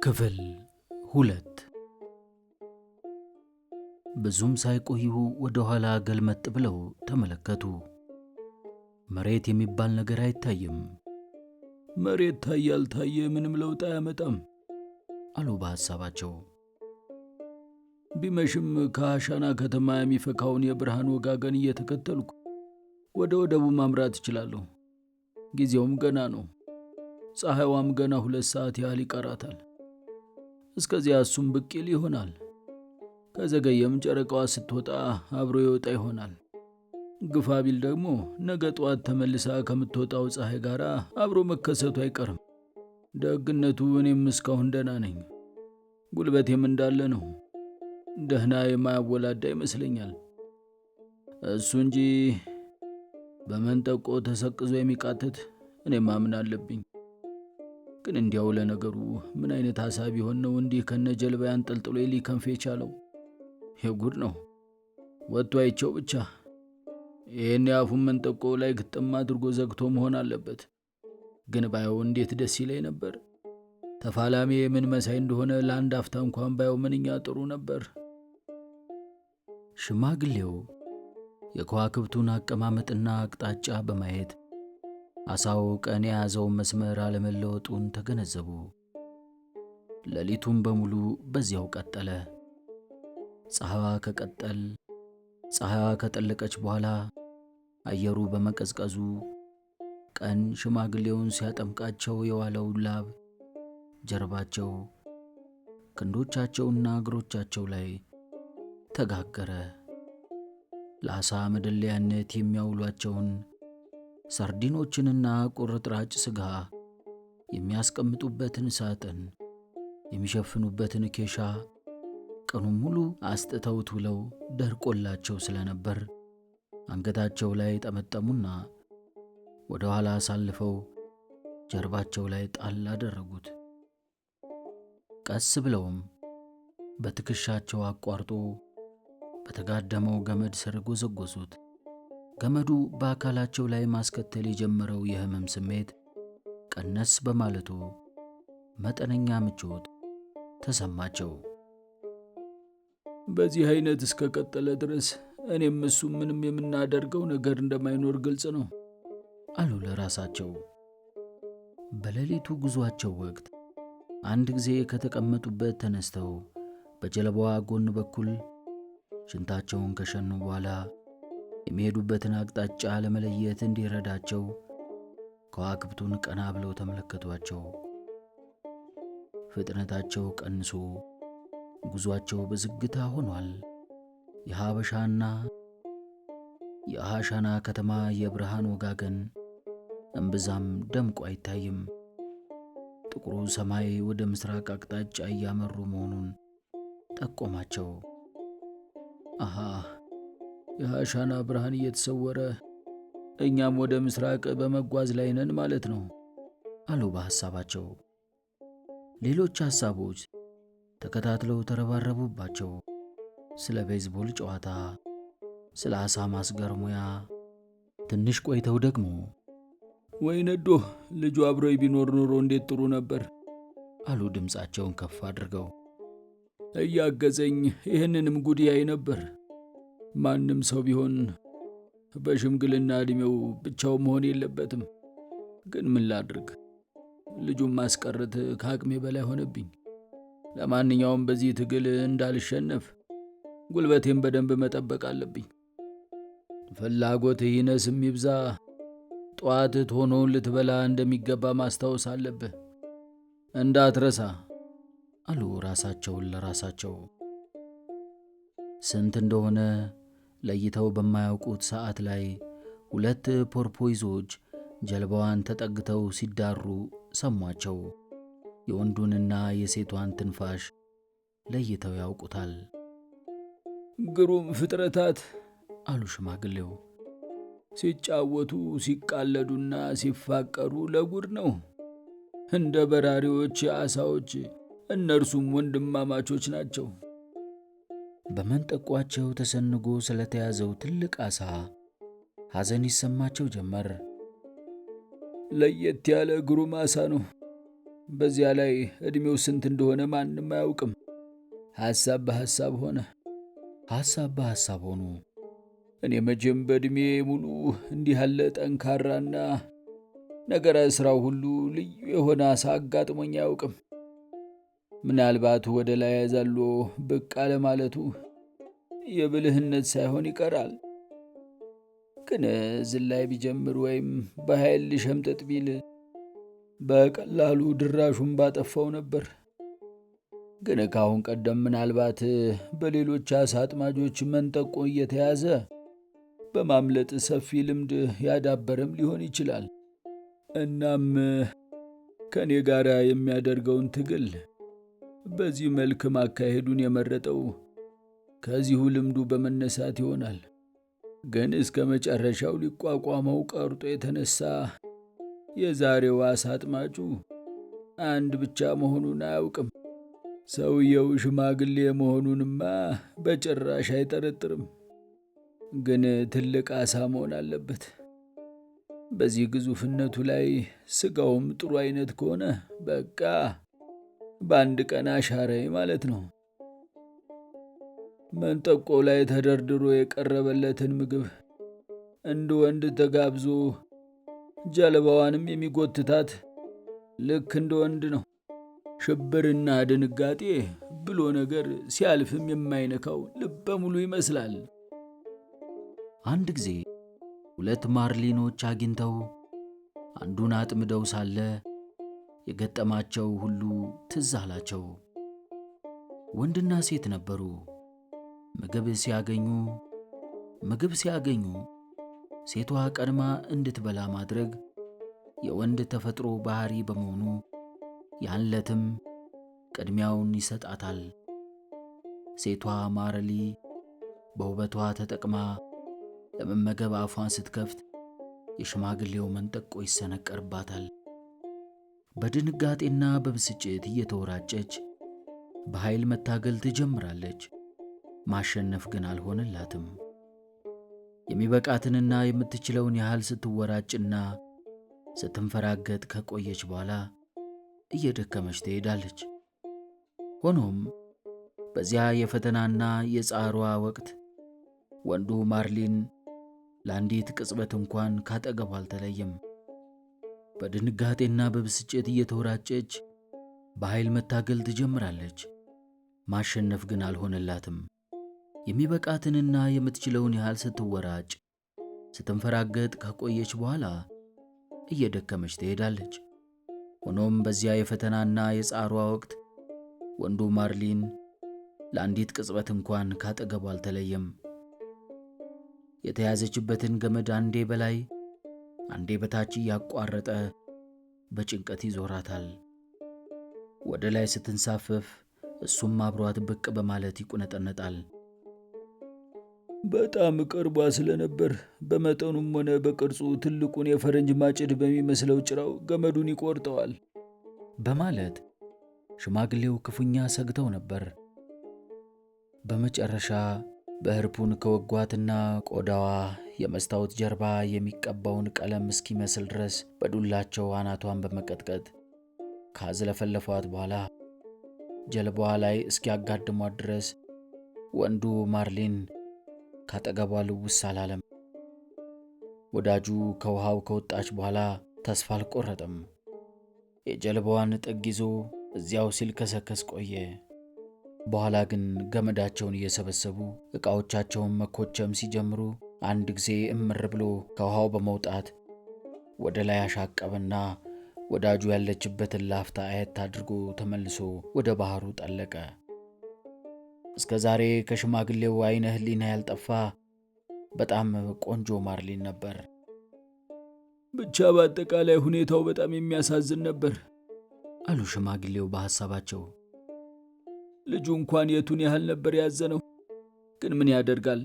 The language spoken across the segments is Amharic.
ክፍል 2 ብዙም ሳይቆዩ ወደ ኋላ ገልመጥ ብለው ተመለከቱ። መሬት የሚባል ነገር አይታይም። መሬት ታያል ታየ ምንም ለውጥ አያመጣም አሉ በሐሳባቸው። ቢመሽም ከአሻና ከተማ የሚፈካውን የብርሃን ወጋገን እየተከተልኩ ወደ ወደቡ ማምራት እችላለሁ። ጊዜውም ገና ነው። ፀሐይዋም ገና 2 ሰዓት ያህል ይቀራታል። እስከዚያ እሱም ብቅ ይል ይሆናል። ከዘገየም ጨረቃዋ ስትወጣ አብሮ ይወጣ ይሆናል። ግፋ ቢል ደግሞ ነገ ጠዋት ተመልሳ ከምትወጣው ፀሐይ ጋር አብሮ መከሰቱ አይቀርም። ደግነቱ እኔም እስካሁን ደህና ነኝ። ጉልበቴም እንዳለ ነው። ደህና የማያወላዳ ይመስለኛል። እሱ እንጂ በመንጠቆ ተሰቅዞ የሚቃትት እኔም ማመን አለብኝ። ግን እንዲያው ለነገሩ ምን አይነት ሐሳብ ይሆን ነው እንዲህ ከነጀልባ ያንጠልጥሎ ሊከንፍ የቻለው? የጉድ ነው። ወጥቶ አይቼው ብቻ። ይህን የአፉን መንጠቆ ላይ ግጥም አድርጎ ዘግቶ መሆን አለበት። ግን ባየው እንዴት ደስ ይለኝ ነበር። ተፋላሚ ምን መሳይ እንደሆነ ለአንድ አፍታ እንኳን ባየው ምንኛ ጥሩ ነበር። ሽማግሌው የከዋክብቱን አቀማመጥና አቅጣጫ በማየት አሳው ቀን የያዘውን መስመር አለመለወጡን ተገነዘቡ። ሌሊቱን በሙሉ በዚያው ቀጠለ። ፀሐይዋ ከጠለቀች በኋላ አየሩ በመቀዝቀዙ ቀን ሽማግሌውን ሲያጠምቃቸው የዋለው ላብ ጀርባቸው፣ ክንዶቻቸውና እግሮቻቸው ላይ ተጋገረ። ለዓሣ መደለያነት የሚያውሏቸውን ሳርዲኖችንና ቁርጥራጭ ሥጋ የሚያስቀምጡበትን ሳጥን፣ የሚሸፍኑበትን ኬሻ ቀኑን ሙሉ አስጥተውት ውለው ደርቆላቸው ስለነበር አንገታቸው ላይ ጠመጠሙና ወደ ኋላ አሳልፈው ጀርባቸው ላይ ጣል አደረጉት። ቀስ ብለውም በትከሻቸው አቋርጦ በተጋደመው ገመድ ስር ጎዘጎዙት። ገመዱ በአካላቸው ላይ ማስከተል የጀመረው የህመም ስሜት ቀነስ በማለቱ መጠነኛ ምቾት ተሰማቸው። በዚህ አይነት እስከ ቀጠለ ድረስ እኔም እሱም ምንም የምናደርገው ነገር እንደማይኖር ግልጽ ነው አሉ ለራሳቸው። በሌሊቱ ጉዟቸው ወቅት አንድ ጊዜ ከተቀመጡበት ተነስተው በጀልባዋ ጎን በኩል ሽንታቸውን ከሸኑ በኋላ የሚሄዱበትን አቅጣጫ ለመለየት እንዲረዳቸው ከዋክብቱን ቀና ብለው ተመለከቷቸው። ፍጥነታቸው ቀንሶ ጉዟቸው በዝግታ ሆኗል። የሐበሻና የአሻና ከተማ የብርሃን ወጋገን እምብዛም ደምቆ አይታይም። ጥቁሩ ሰማይ ወደ ምስራቅ አቅጣጫ እያመሩ መሆኑን ጠቆማቸው። አሃ፣ የአሻና ብርሃን እየተሰወረ እኛም ወደ ምስራቅ በመጓዝ ላይ ነን ማለት ነው አሉ በሐሳባቸው። ሌሎች ሐሳቦች ተከታትለው ተረባረቡባቸው። ስለ ቤዝቦል ጨዋታ፣ ስለ ዓሣ ማስገር ሙያ። ትንሽ ቆይተው ደግሞ ወይ ነዶ ልጁ አብሮይ ቢኖር ኖሮ እንዴት ጥሩ ነበር አሉ ድምፃቸውን ከፍ አድርገው። እያገዘኝ ይህንንም ጉድ ያይ ነበር። ማንም ሰው ቢሆን በሽምግልና ዕድሜው ብቻው መሆን የለበትም። ግን ምን ላድርግ? ልጁን ማስቀረት ከአቅሜ በላይ ሆነብኝ። ለማንኛውም በዚህ ትግል እንዳልሸነፍ ጉልበቴን በደንብ መጠበቅ አለብኝ። ፍላጎትህ ይነስም ይብዛ ጠዋት ሆኖውን ልትበላ እንደሚገባ ማስታወስ አለብህ። እንዳትረሳ አሉ ራሳቸውን ለራሳቸው። ስንት እንደሆነ ለይተው በማያውቁት ሰዓት ላይ 2 ፖርፖይዞች ጀልባዋን ተጠግተው ሲዳሩ ሰሟቸው። የወንዱንና የሴቷን ትንፋሽ ለይተው ያውቁታል። ግሩም ፍጥረታት አሉ ሽማግሌው። ሲጫወቱ ሲቃለዱና ሲፋቀሩ ለጉድ ነው። እንደ በራሪዎች የዓሣዎች እነርሱም ወንድማማቾች ናቸው። በመንጠቋቸው ተሰንጎ ስለተያዘው ትልቅ ዓሣ ሐዘን ይሰማቸው ጀመር። ለየት ያለ ግሩም ዓሣ ነው። በዚያ ላይ ዕድሜው ስንት እንደሆነ ማንም አያውቅም። ሐሳብ በሐሳብ ሆነ። ሐሳብ በሐሳብ ሆኑ። እኔ መቼም በዕድሜ ሙሉ እንዲህ ያለ ጠንካራና ነገረ ሥራው ሁሉ ልዩ የሆነ ዓሣ አጋጥሞኝ አያውቅም። ምናልባት ወደ ላይ ዘሎ ብቅ አለ ማለቱ የብልህነት ሳይሆን ይቀራል። ግን ዝላይ ቢጀምር ወይም በኃይል ሊሸምጥጥ ቢል በቀላሉ ድራሹን ባጠፋው ነበር። ግን ከአሁን ቀደም ምናልባት በሌሎች ዓሣ አጥማጆች መንጠቆ እየተያዘ በማምለጥ ሰፊ ልምድ ያዳበረም ሊሆን ይችላል። እናም ከእኔ ጋር የሚያደርገውን ትግል በዚህ መልክ ማካሄዱን የመረጠው ከዚሁ ልምዱ በመነሳት ይሆናል። ግን እስከ መጨረሻው ሊቋቋመው ቀርጦ የተነሳ የዛሬው ዓሣ አጥማጁ አንድ ብቻ መሆኑን አያውቅም። ሰውየው ሽማግሌ መሆኑንማ በጭራሽ አይጠረጥርም። ግን ትልቅ ዓሣ መሆን አለበት። በዚህ ግዙፍነቱ ላይ ሥጋውም ጥሩ አይነት ከሆነ በቃ በአንድ ቀን አሻረኝ ማለት ነው። መንጠቆ ላይ ተደርድሮ የቀረበለትን ምግብ እንደ ወንድ ተጋብዞ ጀልባዋንም የሚጎትታት ልክ እንደ ወንድ ነው። ሽብርና ድንጋጤ ብሎ ነገር ሲያልፍም የማይነካው ልበ ሙሉ ይመስላል። አንድ ጊዜ 2 ማርሊኖች አግኝተው አንዱን አጥምደው ሳለ የገጠማቸው ሁሉ ትዝ አላቸው። ወንድና ሴት ነበሩ። ምግብ ሲያገኙ ሴቷ ቀድማ እንድትበላ ማድረግ የወንድ ተፈጥሮ ባህሪ በመሆኑ ያን ዕለትም ቅድሚያውን ይሰጣታል። ሴቷ ማርሊ በውበቷ ተጠቅማ ለመመገብ አፏን ስትከፍት የሽማግሌው መንጠቆ ይሰነቀርባታል። በድንጋጤና በብስጭት እየተወራጨች በኃይል መታገል ትጀምራለች። ማሸነፍ ግን አልሆነላትም። የሚበቃትንና የምትችለውን ያህል ስትወራጭና ስትንፈራገጥ ከቆየች በኋላ እየደከመች ትሄዳለች። ሆኖም በዚያ የፈተናና የጻሯ ወቅት ወንዱ ማርሊን ለአንዲት ቅጽበት እንኳን ካጠገቧ አልተለየም። በድንጋጤና በብስጭት እየተወራጨች በኃይል መታገል ትጀምራለች። ማሸነፍ ግን አልሆነላትም። የሚበቃትንና የምትችለውን ያህል ስትወራጭ ስትንፈራገጥ ከቆየች በኋላ እየደከመች ትሄዳለች። ሆኖም በዚያ የፈተናና የጻሯ ወቅት ወንዱ ማርሊን ለአንዲት ቅጽበት እንኳን ካጠገቧ አልተለየም። የተያዘችበትን ገመድ አንዴ በላይ አንዴ በታች እያቋረጠ በጭንቀት ይዞራታል። ወደ ላይ ስትንሳፈፍ እሱም አብሯት ብቅ በማለት ይቁነጠነጣል። በጣም ቅርቧ ስለነበር በመጠኑም ሆነ በቅርጹ ትልቁን የፈረንጅ ማጭድ በሚመስለው ጭራው ገመዱን ይቆርጠዋል በማለት ሽማግሌው ክፉኛ ሰግተው ነበር። በመጨረሻ በህርፑን ከወጓትና ቆዳዋ የመስታወት ጀርባ የሚቀባውን ቀለም እስኪመስል ድረስ በዱላቸው አናቷን በመቀጥቀጥ ካዝለፈለፏት በኋላ ጀልባዋ ላይ እስኪያጋድሟት ድረስ ወንዱ ማርሊን ካጠገቧ ልውስ አላለም። ወዳጁ ከውሃው ከወጣች በኋላ ተስፋ አልቆረጠም። የጀልባዋን ጥግ ይዞ እዚያው ሲልከሰከስ ቆየ። በኋላ ግን ገመዳቸውን እየሰበሰቡ ዕቃዎቻቸውን መኮቸም ሲጀምሩ አንድ ጊዜ እምር ብሎ ከውሃው በመውጣት ወደ ላይ አሻቀበና ወዳጁ ያለችበትን ላፍታ አየት አድርጎ ተመልሶ ወደ ባህሩ ጠለቀ። እስከ ዛሬ ከሽማግሌው አይነ ህሊና ያልጠፋ በጣም ቆንጆ ማርሊን ነበር። ብቻ በአጠቃላይ ሁኔታው በጣም የሚያሳዝን ነበር አሉ ሽማግሌው በሐሳባቸው። ልጁ እንኳን የቱን ያህል ነበር ያዘነው። ግን ምን ያደርጋል፣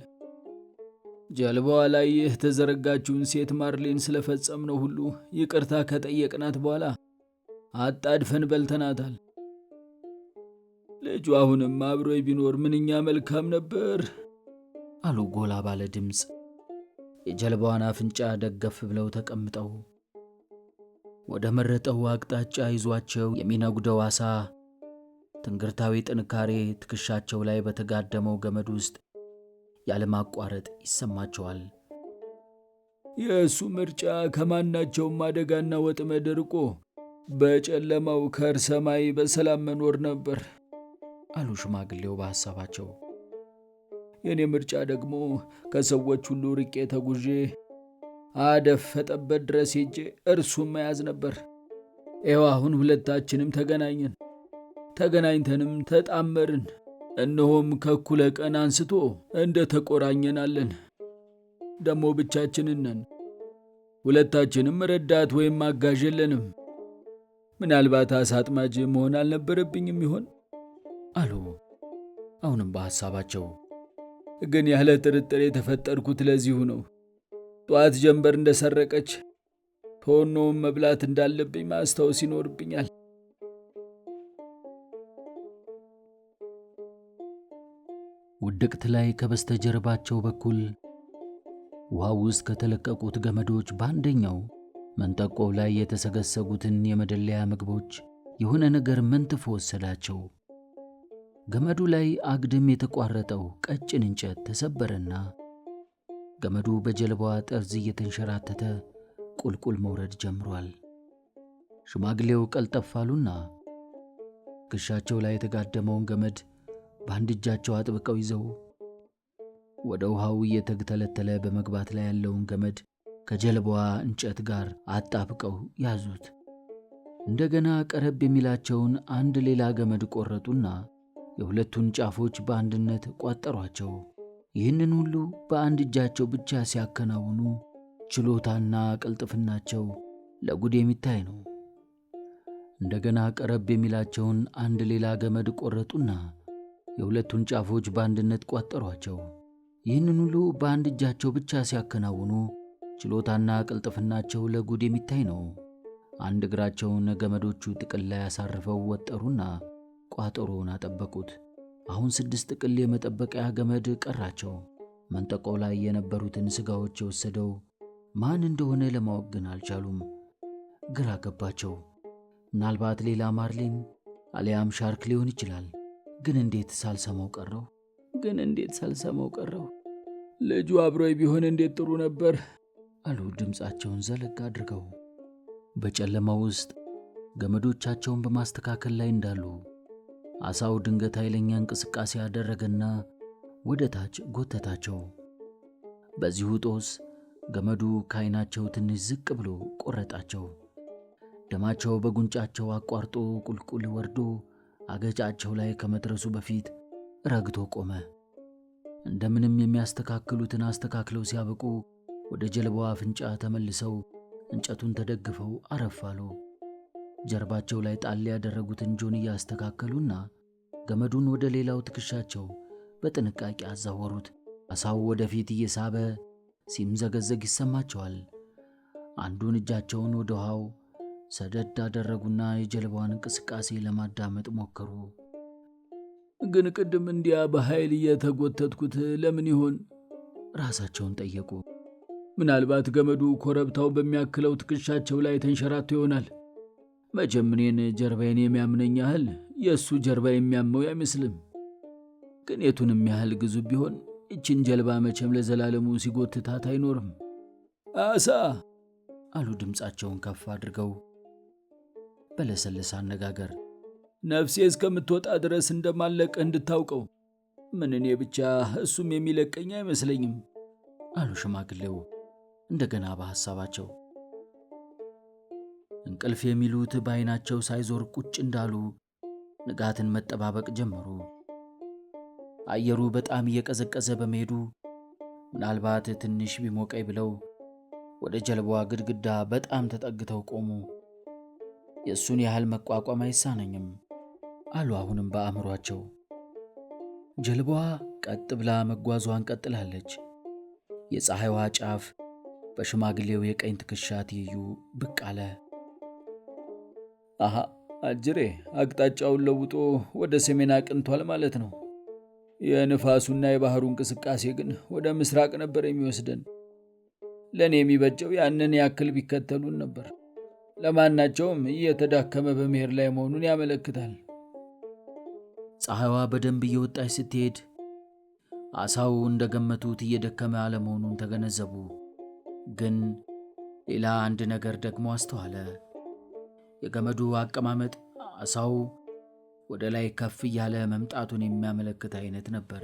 ጀልባዋ ላይ የተዘረጋችውን ሴት ማርሊን ስለፈጸምነው ሁሉ ይቅርታ ከጠየቅናት በኋላ አጣድፈን በልተናታል። ልጁ አሁንም አብሮኝ ቢኖር ምንኛ መልካም ነበር አሉ ጎላ ባለ ድምፅ የጀልባዋን አፍንጫ ደገፍ ብለው ተቀምጠው። ወደ መረጠው አቅጣጫ ይዟቸው የሚነጉደው ዓሣ ትንግርታዊ ጥንካሬ ትከሻቸው ላይ በተጋደመው ገመድ ውስጥ ያለማቋረጥ ይሰማቸዋል። የእሱ ምርጫ ከማናቸውም አደጋና ወጥመድ ርቆ በጨለማው ከርሰ ሰማይ በሰላም መኖር ነበር አሉ ሽማግሌው በሐሳባቸው። የኔ ምርጫ ደግሞ ከሰዎች ሁሉ ርቄ ተጉዤ አደፈጠበት ድረስ ሄጄ እርሱን መያዝ ነበር። ይኸው አሁን ሁለታችንም ተገናኘን፣ ተገናኝተንም ተጣመርን። እነሆም ከእኩለ ቀን አንስቶ እንደ ተቆራኘናለን። ደሞ ብቻችንን ነን። ሁለታችንም ረዳት ወይም አጋዥ የለንም። ምናልባት ዓሣ አጥማጅ መሆን አልነበረብኝም ይሆን አሉ አሁንም በሐሳባቸው። ግን ያለ ጥርጥር የተፈጠርኩት ለዚሁ ነው። ጠዋት ጀንበር እንደሰረቀች ቶኖውን መብላት እንዳለብኝ ማስታወስ ይኖርብኛል። ውድቅት ላይ ከበስተጀርባቸው በኩል ውሃው ውስጥ ከተለቀቁት ገመዶች በአንደኛው መንጠቆው ላይ የተሰገሰጉትን የመደለያ ምግቦች የሆነ ነገር መንትፎ ወሰዳቸው። ገመዱ ላይ አግድም የተቋረጠው ቀጭን እንጨት ተሰበረና ገመዱ በጀልባዋ ጠርዝ እየተንሸራተተ ቁልቁል መውረድ ጀምሯል። ሽማግሌው ቀልጠፍ አሉና ትከሻቸው ላይ የተጋደመውን ገመድ በአንድ እጃቸው አጥብቀው ይዘው ወደ ውሃው እየተተለተለ በመግባት ላይ ያለውን ገመድ ከጀልባዋ እንጨት ጋር አጣብቀው ያዙት። እንደገና ቀረብ የሚላቸውን አንድ ሌላ ገመድ ቆረጡና የሁለቱን ጫፎች በአንድነት ቋጠሯቸው። ይህንን ሁሉ በአንድ እጃቸው ብቻ ሲያከናውኑ ችሎታና ቅልጥፍናቸው ለጉድ የሚታይ ነው። እንደገና ቀረብ የሚላቸውን አንድ ሌላ ገመድ ቆረጡና የሁለቱን ጫፎች በአንድነት ቋጠሯቸው። ይህንን ሁሉ በአንድ እጃቸው ብቻ ሲያከናውኑ ችሎታና ቅልጥፍናቸው ለጉድ የሚታይ ነው። አንድ እግራቸውን ገመዶቹ ጥቅል ላይ አሳርፈው ወጠሩና ቋጠሮውን አጠበቁት። አሁን 6 ጥቅል የመጠበቂያ ገመድ ቀራቸው። መንጠቆው ላይ የነበሩትን ስጋዎች የወሰደው ማን እንደሆነ ለማወቅ ግን አልቻሉም። ግራ ገባቸው። ምናልባት ሌላ ማርሊን አሊያም ሻርክ ሊሆን ይችላል። ግን እንዴት ሳልሰማው ቀረው? ልጁ አብሮይ ቢሆን እንዴት ጥሩ ነበር አሉ ድምፃቸውን ዘለግ አድርገው። በጨለማው ውስጥ ገመዶቻቸውን በማስተካከል ላይ እንዳሉ ዓሣው ድንገት ኃይለኛ እንቅስቃሴ ያደረገና ወደ ታች ጎተታቸው። በዚሁ ጦስ ገመዱ ከዓይናቸው ትንሽ ዝቅ ብሎ ቆረጣቸው። ደማቸው በጉንጫቸው አቋርጦ ቁልቁል ወርዶ አገጫቸው ላይ ከመድረሱ በፊት ረግቶ ቆመ። እንደምንም የሚያስተካክሉትን አስተካክለው ሲያበቁ ወደ ጀልባዋ አፍንጫ ተመልሰው እንጨቱን ተደግፈው አረፍ አሉ። ጀርባቸው ላይ ጣል ያደረጉትን ጆንያ አስተካከሉና ገመዱን ወደ ሌላው ትከሻቸው በጥንቃቄ አዛወሩት። ዓሣው ወደፊት እየሳበ ሲምዘገዘግ ይሰማቸዋል። አንዱን እጃቸውን ወደ ውሃው ሰደድ አደረጉና የጀልባዋን እንቅስቃሴ ለማዳመጥ ሞከሩ። ግን ቅድም እንዲያ በኃይል እየተጎተትኩት ለምን ይሆን ራሳቸውን ጠየቁ። ምናልባት ገመዱ ኮረብታው በሚያክለው ትከሻቸው ላይ ተንሸራቶ ይሆናል። መቼም እኔን ጀርባዬን የሚያምነኝ ያህል የእሱ ጀርባ የሚያመው አይመስልም። ግን የቱንም ያህል ግዙፍ ቢሆን ይችን ጀልባ መቼም ለዘላለሙ ሲጎትታት አይኖርም። ዓሣ አሉ ድምፃቸውን ከፍ አድርገው በለሰለሰ አነጋገር። ነፍሴ እስከምትወጣ ድረስ እንደማለቀ እንድታውቀው። ምን እኔ ብቻ እሱም የሚለቀኝ አይመስለኝም አሉ ሽማግሌው እንደገና በሐሳባቸው። እንቅልፍ የሚሉት በዓይናቸው ሳይዞር ቁጭ እንዳሉ ንጋትን መጠባበቅ ጀመሩ። አየሩ በጣም እየቀዘቀዘ በመሄዱ ምናልባት ትንሽ ቢሞቀኝ ብለው ወደ ጀልባዋ ግድግዳ በጣም ተጠግተው ቆሙ። የእሱን ያህል መቋቋም አይሳነኝም አሉ አሁንም በአእምሯቸው። ጀልባዋ ቀጥ ብላ መጓዟን ቀጥላለች። የፀሐይዋ ጫፍ በሽማግሌው የቀኝ ትከሻ ትይዩ ብቅ አለ። አሃ አጅሬ አቅጣጫውን ለውጦ ወደ ሰሜን አቅንቷል ማለት ነው። የንፋሱና የባህሩ እንቅስቃሴ ግን ወደ ምስራቅ ነበር የሚወስደን። ለእኔ የሚበጀው ያንን ያክል ቢከተሉን ነበር። ለማናቸውም እየተዳከመ በመሄድ ላይ መሆኑን ያመለክታል። ፀሐይዋ በደንብ እየወጣች ስትሄድ ዓሣው እንደገመቱት እየደከመ አለመሆኑን ተገነዘቡ። ግን ሌላ አንድ ነገር ደግሞ አስተዋለ። የገመዱ አቀማመጥ ዓሣው ወደ ላይ ከፍ እያለ መምጣቱን የሚያመለክት አይነት ነበር።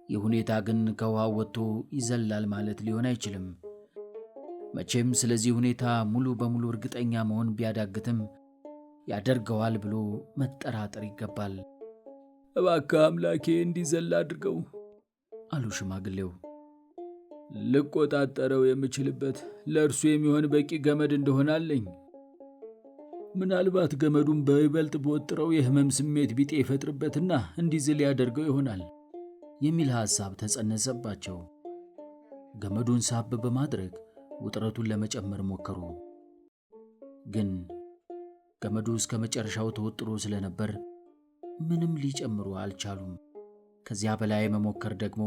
ይህ ሁኔታ ግን ከውሃው ወጥቶ ይዘላል ማለት ሊሆን አይችልም። መቼም ስለዚህ ሁኔታ ሙሉ በሙሉ እርግጠኛ መሆን ቢያዳግትም ያደርገዋል ብሎ መጠራጠር ይገባል። እባክህ አምላኬ እንዲዘል አድርገው አሉ ሽማግሌው። ልቆጣጠረው የምችልበት ለእርሱ የሚሆን በቂ ገመድ እንደሆነ አለኝ። ምናልባት ገመዱን በይበልጥ በወጥረው የህመም ስሜት ቢጤ ይፈጥርበትና እንዲዝል ያደርገው ይሆናል የሚል ሐሳብ ተጸነሰባቸው። ገመዱን ሳብ በማድረግ ውጥረቱን ለመጨመር ሞከሩ። ግን ገመዱ እስከ መጨረሻው ተወጥሮ ስለነበር ምንም ሊጨምሩ አልቻሉም። ከዚያ በላይ መሞከር ደግሞ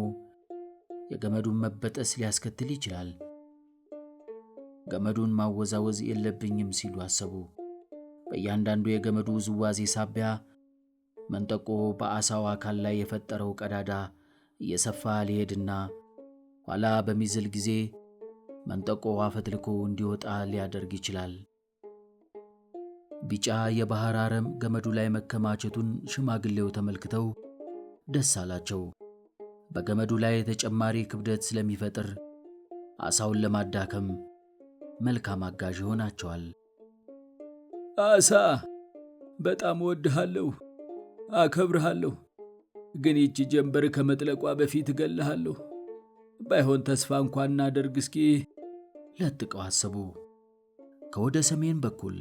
የገመዱን መበጠስ ሊያስከትል ይችላል። ገመዱን ማወዛወዝ የለብኝም ሲሉ አሰቡ። በእያንዳንዱ የገመዱ ውዝዋዜ ሳቢያ መንጠቆ በዓሣው አካል ላይ የፈጠረው ቀዳዳ እየሰፋ ሊሄድና ኋላ በሚዝል ጊዜ መንጠቆ አፈትልኮ እንዲወጣ ሊያደርግ ይችላል። ቢጫ የባህር አረም ገመዱ ላይ መከማቸቱን ሽማግሌው ተመልክተው ደስ አላቸው። በገመዱ ላይ ተጨማሪ ክብደት ስለሚፈጥር ዓሣውን ለማዳከም መልካም አጋዥ ይሆናቸዋል። ዓሣ፣ በጣም እወድሃለሁ፣ አከብርሃለሁ። ግን ይቺ ጀንበር ከመጥለቋ በፊት እገልሃለሁ። ባይሆን ተስፋ እንኳን እናደርግ እስኪ ለጥቀው አሰቡ። ከወደ ሰሜን በኩል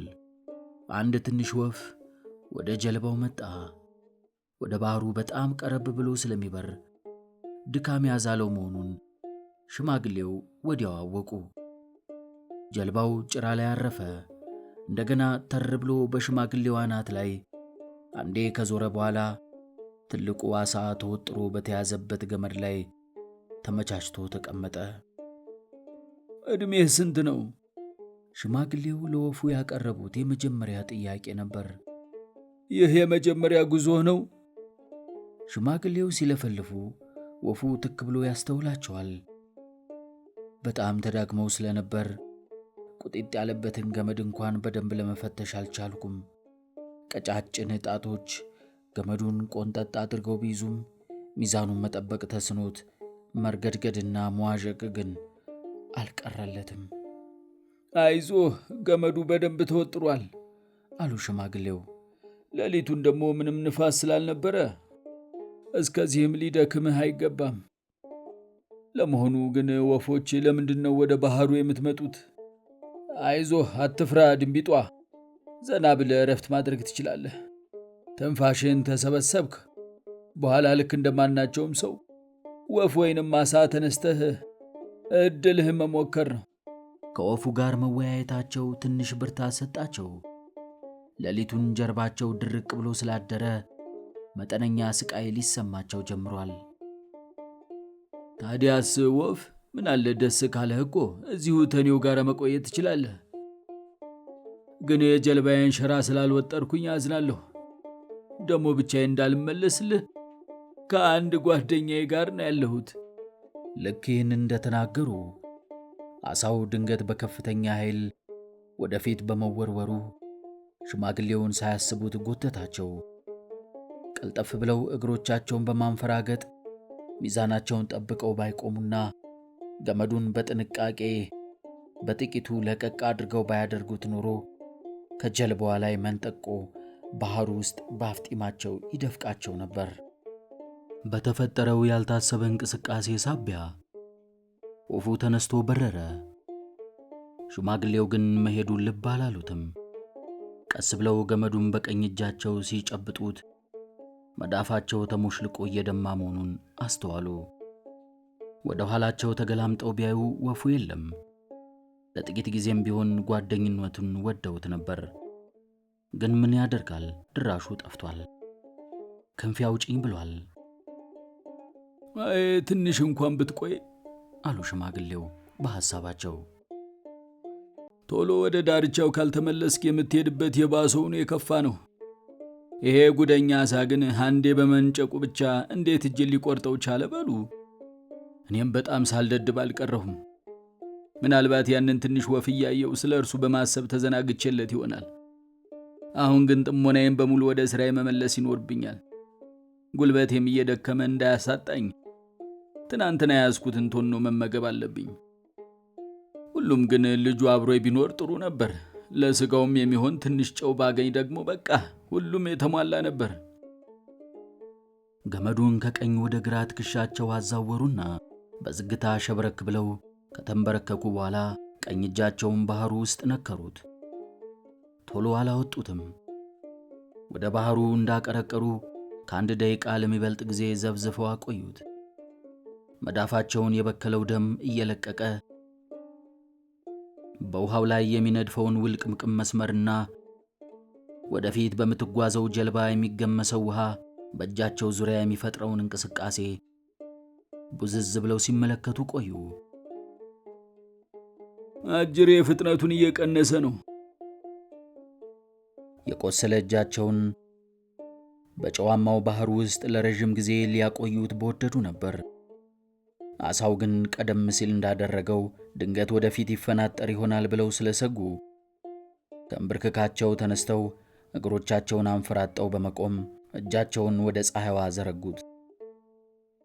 አንድ ትንሽ ወፍ ወደ ጀልባው መጣ። ወደ ባህሩ በጣም ቀረብ ብሎ ስለሚበር ድካም ያዛለው መሆኑን ሽማግሌው ወዲያው አወቁ። ጀልባው ጭራ ላይ አረፈ። እንደገና ተር ብሎ በሽማግሌው አናት ላይ አንዴ ከዞረ በኋላ ትልቁ ዓሣ ተወጥሮ በተያዘበት ገመድ ላይ ተመቻችቶ ተቀመጠ። ዕድሜህ ስንት ነው? ሽማግሌው ለወፉ ያቀረቡት የመጀመሪያ ጥያቄ ነበር። ይህ የመጀመሪያ ጉዞህ ነው? ሽማግሌው ሲለፈልፉ ወፉ ትክ ብሎ ያስተውላቸዋል። በጣም ተዳክመው ስለነበር ቁጢጥ ያለበትን ገመድ እንኳን በደንብ ለመፈተሽ አልቻልኩም። ቀጫጭን ጣቶች ገመዱን ቆንጠጥ አድርገው ቢይዙም ሚዛኑን መጠበቅ ተስኖት መርገድገድና መዋዠቅ ግን አልቀረለትም። አይዞህ፣ ገመዱ በደንብ ተወጥሯል አሉ ሽማግሌው። ሌሊቱን ደግሞ ምንም ንፋስ ስላልነበረ እስከዚህም ሊደክምህ አይገባም። ለመሆኑ ግን ወፎች ለምንድን ነው ወደ ባህሩ የምትመጡት? አይዞህ፣ አትፍራ ድንቢጧ። ዘና ብለህ እረፍት ማድረግ ትችላለህ። ትንፋሽን ተሰበሰብክ በኋላ ልክ እንደማናቸውም ሰው ወፍ ወይንም ዓሣ ተነስተህ ዕድልህን መሞከር ነው። ከወፉ ጋር መወያየታቸው ትንሽ ብርታት ሰጣቸው። ሌሊቱን ጀርባቸው ድርቅ ብሎ ስላደረ መጠነኛ ስቃይ ሊሰማቸው ጀምሯል። ታዲያስ ወፍ፣ ምን አለ ደስ ካለህ እኮ እዚሁ ተኔው ጋር መቆየት ትችላለህ። ግን የጀልባዬን ሸራ ስላልወጠርኩኝ አዝናለሁ። ደሞ ብቻዬን እንዳልመለስልህ ከአንድ ጓደኛዬ ጋር ነው ያለሁት። ልክ ይህን እንደተናገሩ ዓሣው ድንገት በከፍተኛ ኃይል ወደፊት በመወርወሩ ሽማግሌውን ሳያስቡት ጎተታቸው። ቀልጠፍ ብለው እግሮቻቸውን በማንፈራገጥ ሚዛናቸውን ጠብቀው ባይቆሙና ገመዱን በጥንቃቄ በጥቂቱ ለቀቅ አድርገው ባያደርጉት ኖሮ ከጀልባዋ ላይ መንጠቆ ባህሩ ውስጥ በአፍጢማቸው ይደፍቃቸው ነበር። በተፈጠረው ያልታሰበ እንቅስቃሴ ሳቢያ ወፉ ተነስቶ በረረ። ሽማግሌው ግን መሄዱን ልብ አላሉትም። ቀስ ብለው ገመዱን በቀኝ እጃቸው ሲጨብጡት መዳፋቸው ተሞሽልቆ እየደማ መሆኑን አስተዋሉ። ወደ ኋላቸው ተገላምጠው ቢያዩ ወፉ የለም። ለጥቂት ጊዜም ቢሆን ጓደኝነቱን ወደውት ነበር። ግን ምን ያደርጋል፣ ድራሹ ጠፍቷል። ክንፍ አውጪኝ ብሏል። አይ ትንሽ እንኳን ብትቆይ አሉ ሽማግሌው በሐሳባቸው። ቶሎ ወደ ዳርቻው ካልተመለስክ የምትሄድበት የባሰውን የከፋ ነው። ይሄ ጉደኛ አሳ ግን አንዴ በመንጨቁ ብቻ እንዴት እጅን ሊቆርጠው ቻለ በሉ። እኔም በጣም ሳልደድብ አልቀረሁም። ምናልባት ያንን ትንሽ ወፍ እያየው ስለ እርሱ በማሰብ ተዘናግቼለት ይሆናል። አሁን ግን ጥሞናዬን በሙሉ ወደ ሥራዬ መመለስ ይኖርብኛል። ጉልበቴም እየደከመ እንዳያሳጣኝ ትናንትና ያዝኩትን ቶኖ መመገብ አለብኝ። ሁሉም ግን ልጁ አብሮ ቢኖር ጥሩ ነበር። ለስጋውም የሚሆን ትንሽ ጨው ባገኝ ደግሞ በቃ ሁሉም የተሟላ ነበር። ገመዱን ከቀኝ ወደ ግራ ትከሻቸው አዛወሩና በዝግታ ሸብረክ ብለው ከተንበረከኩ በኋላ ቀኝ እጃቸውን ባህሩ ውስጥ ነከሩት። ቶሎ አላወጡትም። ወደ ባህሩ እንዳቀረቀሩ ከአንድ ደቂቃ ለሚበልጥ ጊዜ ዘብዝፈው አቆዩት። መዳፋቸውን የበከለው ደም እየለቀቀ በውሃው ላይ የሚነድፈውን ውልቅምቅም መስመርና ወደፊት በምትጓዘው ጀልባ የሚገመሰው ውሃ በእጃቸው ዙሪያ የሚፈጥረውን እንቅስቃሴ ቡዝዝ ብለው ሲመለከቱ ቆዩ። አጅሬ ፍጥነቱን እየቀነሰ ነው። የቆሰለ እጃቸውን በጨዋማው ባህር ውስጥ ለረጅም ጊዜ ሊያቆዩት በወደዱ ነበር። አሳው ግን ቀደም ሲል እንዳደረገው ድንገት ወደፊት ይፈናጠር ይሆናል ብለው ስለሰጉ ከእንብርክካቸው ተነስተው እግሮቻቸውን አንፈራጠው በመቆም እጃቸውን ወደ ፀሐይዋ ዘረጉት።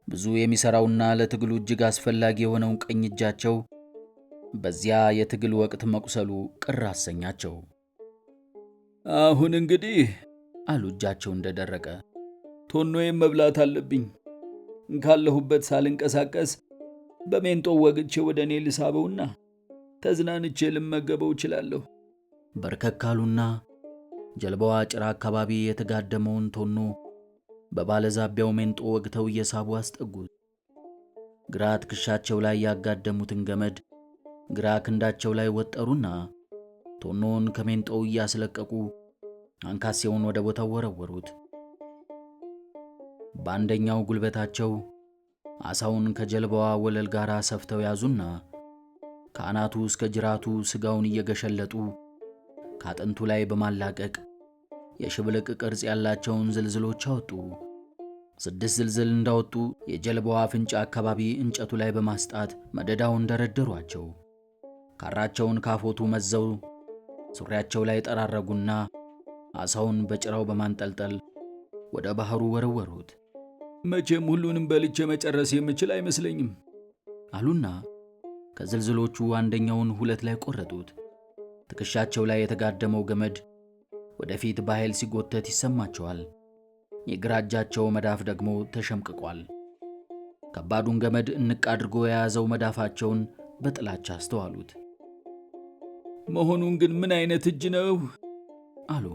ብዙ የሚሰራውና ለትግሉ እጅግ አስፈላጊ የሆነውን ቀኝ እጃቸው በዚያ የትግል ወቅት መቁሰሉ ቅር አሰኛቸው። አሁን እንግዲህ አሉ እጃቸው እንደደረቀ፣ ቶኖዬን መብላት አለብኝ። ካለሁበት ሳልንቀሳቀስ በሜንጦ ወግቼ ወደ እኔ ልሳበውና ተዝናንቼ ልመገበው እችላለሁ። በርከካሉና ጀልባዋ ጭራ አካባቢ የተጋደመውን ቶኖ በባለዛቢያው ሜንጦ ወግተው እየሳቡ አስጠጉት። ግራ ትከሻቸው ላይ ያጋደሙትን ገመድ ግራ ክንዳቸው ላይ ወጠሩና ቶኖን ከሜንጦው እያስለቀቁ አንካሴውን ወደ ቦታው ወረወሩት። በአንደኛው ጉልበታቸው አሳውን ከጀልባዋ ወለል ጋር ሰፍተው ያዙና ከአናቱ እስከ ጅራቱ ስጋውን እየገሸለጡ ከአጥንቱ ላይ በማላቀቅ የሽብልቅ ቅርጽ ያላቸውን ዝልዝሎች አወጡ። 6 ዝልዝል እንዳወጡ የጀልባዋ አፍንጫ አካባቢ እንጨቱ ላይ በማስጣት መደዳውን ደረደሯቸው። ካራቸውን ካፎቱ መዘው ሱሪያቸው ላይ ጠራረጉና አሳውን በጭራው በማንጠልጠል ወደ ባህሩ ወረወሩት። መቼም ሁሉንም በልቼ መጨረስ የምችል አይመስለኝም አሉና ከዝልዝሎቹ አንደኛውን ሁለት ላይ ቆረጡት። ትከሻቸው ላይ የተጋደመው ገመድ ወደፊት በኃይል ሲጎተት ይሰማቸዋል። የግራ እጃቸው መዳፍ ደግሞ ተሸምቅቋል። ከባዱን ገመድ እንቅ አድርጎ የያዘው መዳፋቸውን በጥላቻ አስተዋሉት። መሆኑን ግን ምን አይነት እጅ ነው አሉ።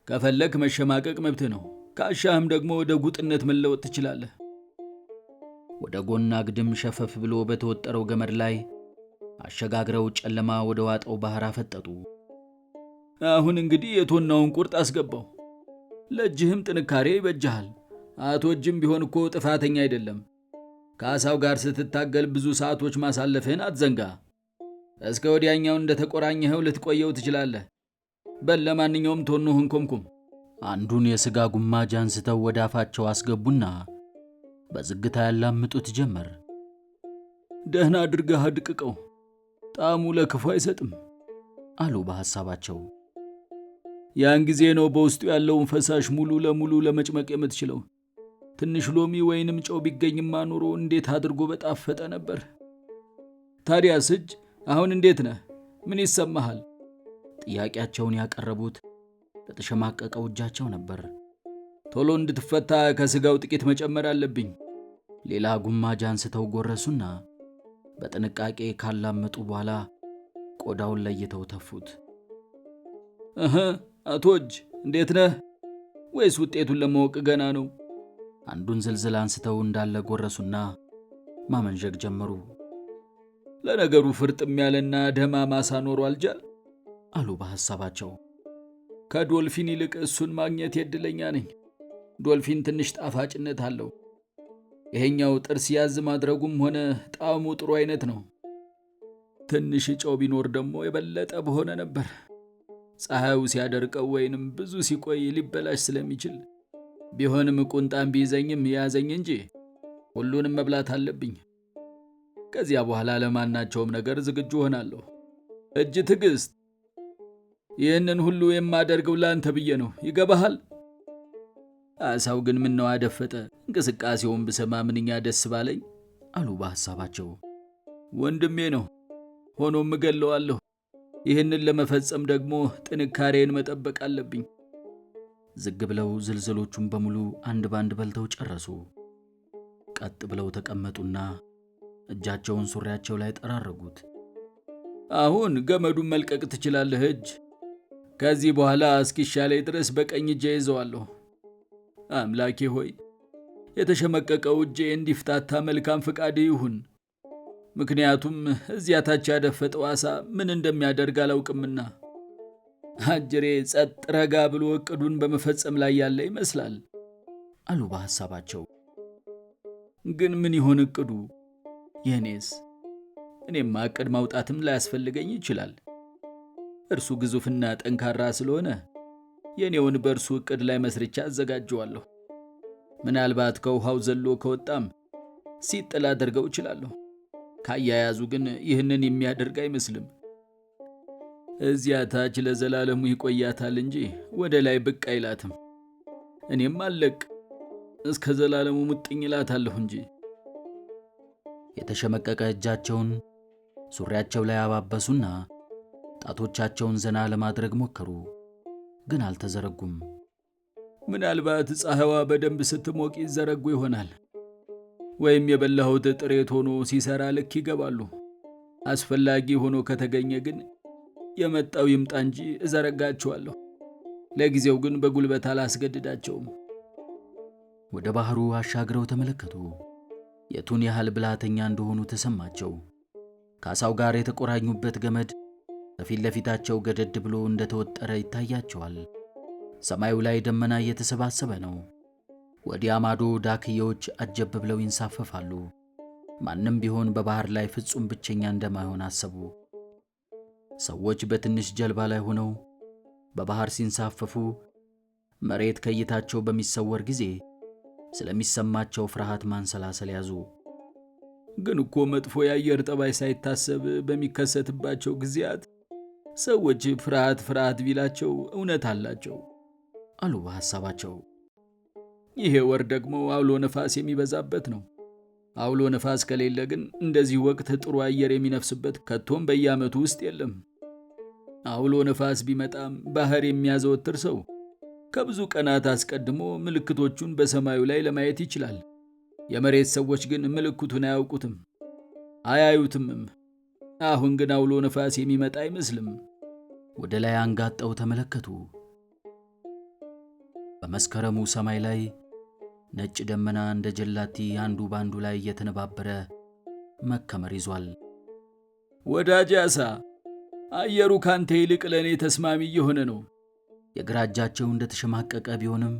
ከፈለክ መሸማቀቅ መብትህ ነው። ካሻህም ደግሞ ወደ ጉጥነት መለወጥ ትችላለህ። ወደ ጎን አግድም ሸፈፍ ብሎ በተወጠረው ገመድ ላይ አሸጋግረው ጨለማ ወደ ዋጠው ባህር አፈጠጡ። አሁን እንግዲህ የቶናውን ቁርጥ አስገባው። ለእጅህም ጥንካሬ ይበጃሃል። አቶ እጅም ቢሆን እኮ ጥፋተኛ አይደለም። ከአሳው ጋር ስትታገል ብዙ ሰዓቶች ማሳለፍህን አትዘንጋ። እስከ ወዲያኛው እንደተቆራኘኸው ልትቆየው ትችላለህ። በል ለማንኛውም ቶኖህን ኮምኩም። አንዱን የሥጋ ጉማጅ አንስተው ወደ አፋቸው አስገቡና በዝግታ ያላምጡት ጀመር። ደህና አድርገህ አድቅቀው፣ ጣዕሙ ለክፉ አይሰጥም አሉ በሐሳባቸው። ያን ጊዜ ነው በውስጡ ያለውን ፈሳሽ ሙሉ ለሙሉ ለመጭመቅ የምትችለው። ትንሽ ሎሚ ወይንም ጨው ቢገኝማ ኖሮ እንዴት አድርጎ በጣፈጠ ነበር። ታዲያስ እጅ አሁን እንዴት ነህ? ምን ይሰማሃል? ጥያቄያቸውን ያቀረቡት በተሸማቀቀው እጃቸው ነበር። ቶሎ እንድትፈታ ከሥጋው ጥቂት መጨመር አለብኝ። ሌላ ጉማጅ አንስተው ጎረሱና በጥንቃቄ ካላመጡ በኋላ ቆዳውን ለይተው ተፉት። አቶ እጅ እንዴት ነህ? ወይስ ውጤቱን ለማወቅ ገና ነው? አንዱን ዝልዝል አንስተው እንዳለ ጎረሱና ማመንዠግ ጀመሩ። ለነገሩ ፍርጥም ያለና ደማማ አሳ ኖሮ አልጃል አሉ በሐሳባቸው። ከዶልፊን ይልቅ እሱን ማግኘት የዕድለኛ ነኝ። ዶልፊን ትንሽ ጣፋጭነት አለው። ይሄኛው ጥርስ ያዝ ማድረጉም ሆነ ጣዕሙ ጥሩ አይነት ነው። ትንሽ ጨው ቢኖር ደግሞ የበለጠ በሆነ ነበር። ፀሐዩ ሲያደርቀው ወይንም ብዙ ሲቆይ ሊበላሽ ስለሚችል ቢሆንም ቁንጣን ቢይዘኝም ያዘኝ እንጂ ሁሉንም መብላት አለብኝ። ከዚያ በኋላ ለማናቸውም ነገር ዝግጁ ሆናለሁ። እጅ ትዕግስት፣ ይህንን ሁሉ የማደርገው ላንተ ብዬ ነው፣ ይገባሃል? አሳው ግን ምነው አደፈጠ። እንቅስቃሴውን ብሰማ ምንኛ ደስ ባለኝ አሉ በሐሳባቸው። ወንድሜ ነው፣ ሆኖም እገለዋለሁ። ይህንን ለመፈጸም ደግሞ ጥንካሬን መጠበቅ አለብኝ። ዝግ ብለው ዝልዝሎቹን በሙሉ አንድ ባንድ በልተው ጨረሱ። ቀጥ ብለው ተቀመጡና እጃቸውን ሱሪያቸው ላይ ጠራረጉት። አሁን ገመዱን መልቀቅ ትችላለህ እጅ። ከዚህ በኋላ እስኪሻለኝ ድረስ በቀኝ እጄ ይዘዋለሁ። አምላኬ ሆይ የተሸመቀቀው እጄ እንዲፍታታ መልካም ፍቃድ ይሁን። ምክንያቱም እዚያ ታች ያደፈጠው ዓሣ ምን እንደሚያደርግ አላውቅምና። አጅሬ ጸጥ ረጋ ብሎ እቅዱን በመፈጸም ላይ ያለ ይመስላል አሉ በሐሳባቸው። ግን ምን ይሆን እቅዱ? የኔስ? እኔማ እቅድ ማውጣትም ላያስፈልገኝ ይችላል። እርሱ ግዙፍና ጠንካራ ስለሆነ የኔውን በእርሱ እቅድ ላይ መስርቻ አዘጋጀዋለሁ። ምናልባት ከውሃው ዘሎ ከወጣም ሲጥል አደርገው እችላለሁ። ካያያዙ ግን ይህንን የሚያደርግ አይመስልም። እዚያ ታች ለዘላለሙ ይቆያታል እንጂ ወደ ላይ ብቅ አይላትም። እኔም አለቅ እስከ ዘላለሙ ሙጥኝ እላታለሁ እንጂ። የተሸመቀቀ እጃቸውን ሱሪያቸው ላይ አባበሱና ጣቶቻቸውን ዘና ለማድረግ ሞከሩ፣ ግን አልተዘረጉም። ምናልባት ፀሐይዋ በደንብ ስትሞቅ ይዘረጉ ይሆናል። ወይም የበላሁት ጥሬት ሆኖ ሲሰራ ልክ ይገባሉ። አስፈላጊ ሆኖ ከተገኘ ግን የመጣው ይምጣ እንጂ እዘረጋቸዋለሁ። ለጊዜው ግን በጉልበት አላስገድዳቸውም። ወደ ባህሩ አሻግረው ተመለከቱ። የቱን ያህል ብልሃተኛ እንደሆኑ ተሰማቸው። ከዓሣው ጋር የተቆራኙበት ገመድ ከፊት ለፊታቸው ገደድ ብሎ እንደተወጠረ ይታያቸዋል። ሰማዩ ላይ ደመና እየተሰባሰበ ነው። ወዲያ ማዶ ዳክዬዎች አጀብ ብለው ይንሳፈፋሉ። ማንም ቢሆን በባህር ላይ ፍጹም ብቸኛ እንደማይሆን አሰቡ። ሰዎች በትንሽ ጀልባ ላይ ሆነው በባህር ሲንሳፈፉ መሬት ከእይታቸው በሚሰወር ጊዜ ስለሚሰማቸው ፍርሃት ማንሰላሰል ያዙ። ግን እኮ መጥፎ የአየር ጠባይ ሳይታሰብ በሚከሰትባቸው ጊዜያት ሰዎች ፍርሃት ቢላቸው እውነት አላቸው አሉ በሐሳባቸው። ይሄ ወር ደግሞ አውሎ ነፋስ የሚበዛበት ነው። አውሎ ነፋስ ከሌለ ግን እንደዚህ ወቅት ጥሩ አየር የሚነፍስበት ከቶም በየዓመቱ ውስጥ የለም። አውሎ ነፋስ ቢመጣም ባህር የሚያዘወትር ሰው ከብዙ ቀናት አስቀድሞ ምልክቶቹን በሰማዩ ላይ ለማየት ይችላል። የመሬት ሰዎች ግን ምልክቱን አያውቁትም፣ አያዩትምም። አሁን ግን አውሎ ነፋስ የሚመጣ አይመስልም። ወደ ላይ አንጋጠው ተመለከቱ። በመስከረሙ ሰማይ ላይ ነጭ ደመና እንደ ጀላቲ አንዱ ባንዱ ላይ እየተነባበረ መከመር ይዟል። ወዳጅ ዓሣ፣ አየሩ ካንተ ይልቅ ለእኔ ተስማሚ እየሆነ ነው። የግራ እጃቸው እንደተሸማቀቀ ቢሆንም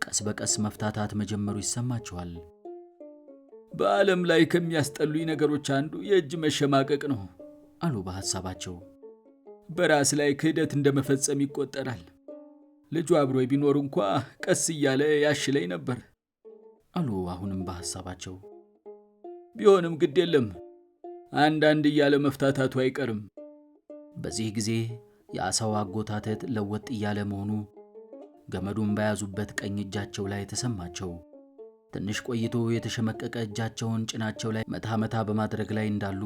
ቀስ በቀስ መፍታታት መጀመሩ ይሰማቸዋል። በዓለም ላይ ከሚያስጠሉኝ ነገሮች አንዱ የእጅ መሸማቀቅ ነው አሉ በሐሳባቸው። በራስ ላይ ክህደት እንደመፈጸም ይቆጠራል። ልጁ አብሮ ቢኖር እንኳ ቀስ እያለ ያሽለኝ ነበር አሉ አሁንም በሐሳባቸው። ቢሆንም ግድ የለም፣ አንዳንድ እያለ መፍታታቱ አይቀርም። በዚህ ጊዜ የዓሣው አጎታተት ለወጥ እያለ መሆኑ ገመዱን በያዙበት ቀኝ እጃቸው ላይ ተሰማቸው። ትንሽ ቆይቶ የተሸመቀቀ እጃቸውን ጭናቸው ላይ መታ መታ በማድረግ ላይ እንዳሉ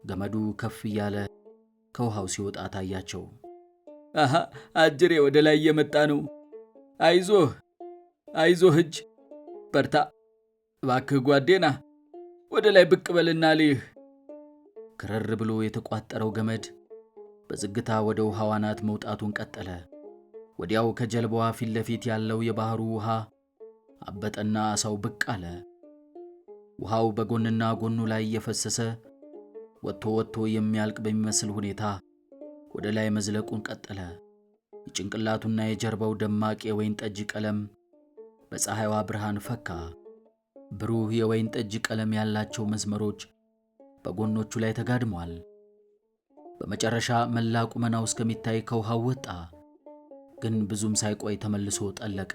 ገመዱ ከፍ እያለ ከውሃው ሲወጣ ታያቸው። አሃ፣ አጅሬ ወደ ላይ እየመጣ ነው። አይዞህ እጅ፣ በርታ እባክህ ጓዴና፣ ወደ ላይ ብቅ በልና ልይህ። ክርር ብሎ የተቋጠረው ገመድ በዝግታ ወደ ውሃው አናት መውጣቱን ቀጠለ። ወዲያው ከጀልባዋ ፊት ለፊት ያለው የባህሩ ውሃ አበጠና ዓሣው ብቅ አለ። ውሃው በጎንና ጎኑ ላይ እየፈሰሰ ወጥቶ የሚያልቅ በሚመስል ሁኔታ ወደ ላይ መዝለቁን ቀጠለ። የጭንቅላቱና የጀርባው ደማቅ የወይን ጠጅ ቀለም በፀሐይዋ ብርሃን ፈካ። ብሩህ የወይን ጠጅ ቀለም ያላቸው መስመሮች በጎኖቹ ላይ ተጋድሟል። በመጨረሻ መላ ቁመናው እስከሚታይ ከውሃው ወጣ። ግን ብዙም ሳይቆይ ተመልሶ ጠለቀ።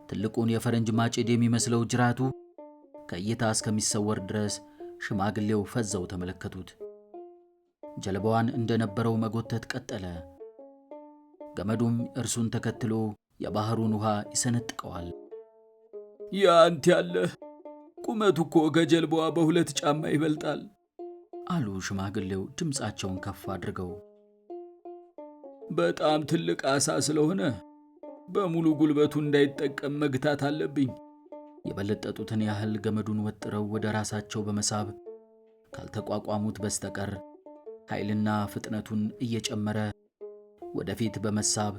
ትልቁን የፈረንጅ ማጭድ የሚመስለው ጅራቱ ከእይታ እስከሚሰወር ድረስ ሽማግሌው ፈዘው ተመለከቱት። ጀልባዋን እንደነበረው መጎተት ቀጠለ። ገመዱም እርሱን ተከትሎ የባህሩን ውሃ ይሰነጥቀዋል። ያንተ ያለ ቁመቱ እኮ ከጀልባዋ በ2 ጫማ ይበልጣል አሉ ሽማግሌው ድምፃቸውን ከፍ አድርገው። በጣም ትልቅ ዓሣ ስለሆነ በሙሉ ጉልበቱ እንዳይጠቀም መግታት አለብኝ። የበለጠጡትን ያህል ገመዱን ወጥረው ወደ ራሳቸው በመሳብ ካልተቋቋሙት በስተቀር ኃይልና ፍጥነቱን እየጨመረ ወደፊት በመሳብ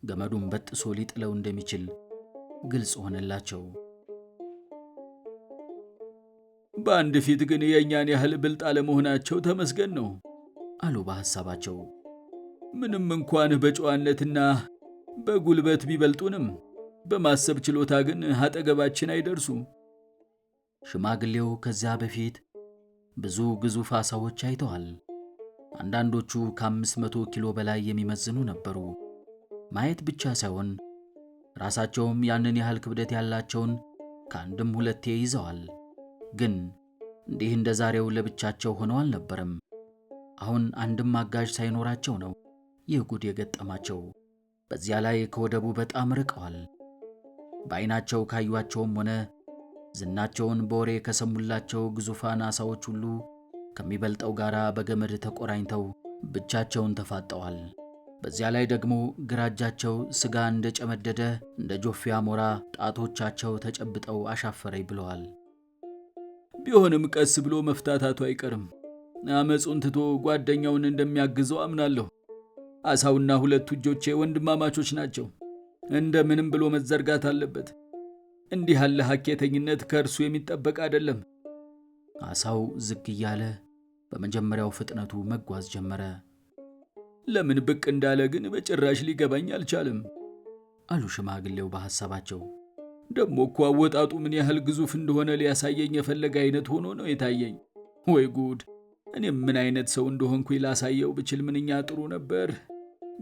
ገመዱን በጥሶ ሊጥለው እንደሚችል ግልጽ ሆነላቸው። በአንድ ፊት ግን የእኛን ያህል ብልጥ አለመሆናቸው ተመስገን ነው አሉ በሐሳባቸው። ምንም እንኳን በጨዋነትና በጉልበት ቢበልጡንም በማሰብ ችሎታ ግን አጠገባችን አይደርሱ። ሽማግሌው ከዚያ በፊት ብዙ ግዙፍ ዓሣዎች አይተዋል። አንዳንዶቹ ከ500 ኪሎ በላይ የሚመዝኑ ነበሩ። ማየት ብቻ ሳይሆን ራሳቸውም ያንን ያህል ክብደት ያላቸውን ከአንድም 2 ይዘዋል። ግን እንዲህ እንደ ዛሬው ለብቻቸው ሆነው አልነበረም። አሁን አንድም አጋዥ ሳይኖራቸው ነው ይህ ጉድ የገጠማቸው። በዚያ ላይ ከወደቡ በጣም ርቀዋል። በዓይናቸው ካዩአቸውም ሆነ ዝናቸውን በወሬ ከሰሙላቸው ግዙፋን ዓሣዎች ሁሉ ከሚበልጠው ጋር በገመድ ተቆራኝተው ብቻቸውን ተፋጠዋል። በዚያ ላይ ደግሞ ግራ እጃቸው ሥጋ እንደጨመደደ እንደ ጆፌ አሞራ ጣቶቻቸው ተጨብጠው አሻፈረኝ ብለዋል። ቢሆንም ቀስ ብሎ መፍታታቱ አይቀርም። አመፁን ትቶ ጓደኛውን እንደሚያግዘው አምናለሁ። ዓሣውና 2 እጆቼ ወንድማማቾች ናቸው። እንደምንም ብሎ መዘርጋት አለበት። እንዲህ ያለ ሐኬተኝነት ከእርሱ የሚጠበቅ አይደለም። ዓሣው ዝግ እያለ በመጀመሪያው ፍጥነቱ መጓዝ ጀመረ። ለምን ብቅ እንዳለ ግን በጭራሽ ሊገባኝ አልቻለም አሉ ሽማግሌው በሐሳባቸው። ደሞ እኮ አወጣጡ ምን ያህል ግዙፍ እንደሆነ ሊያሳየኝ የፈለገ አይነት ሆኖ ነው የታየኝ። ወይ ጉድ! እኔም ምን አይነት ሰው እንደሆንኩ ላሳየው ብችል ምንኛ ጥሩ ነበር።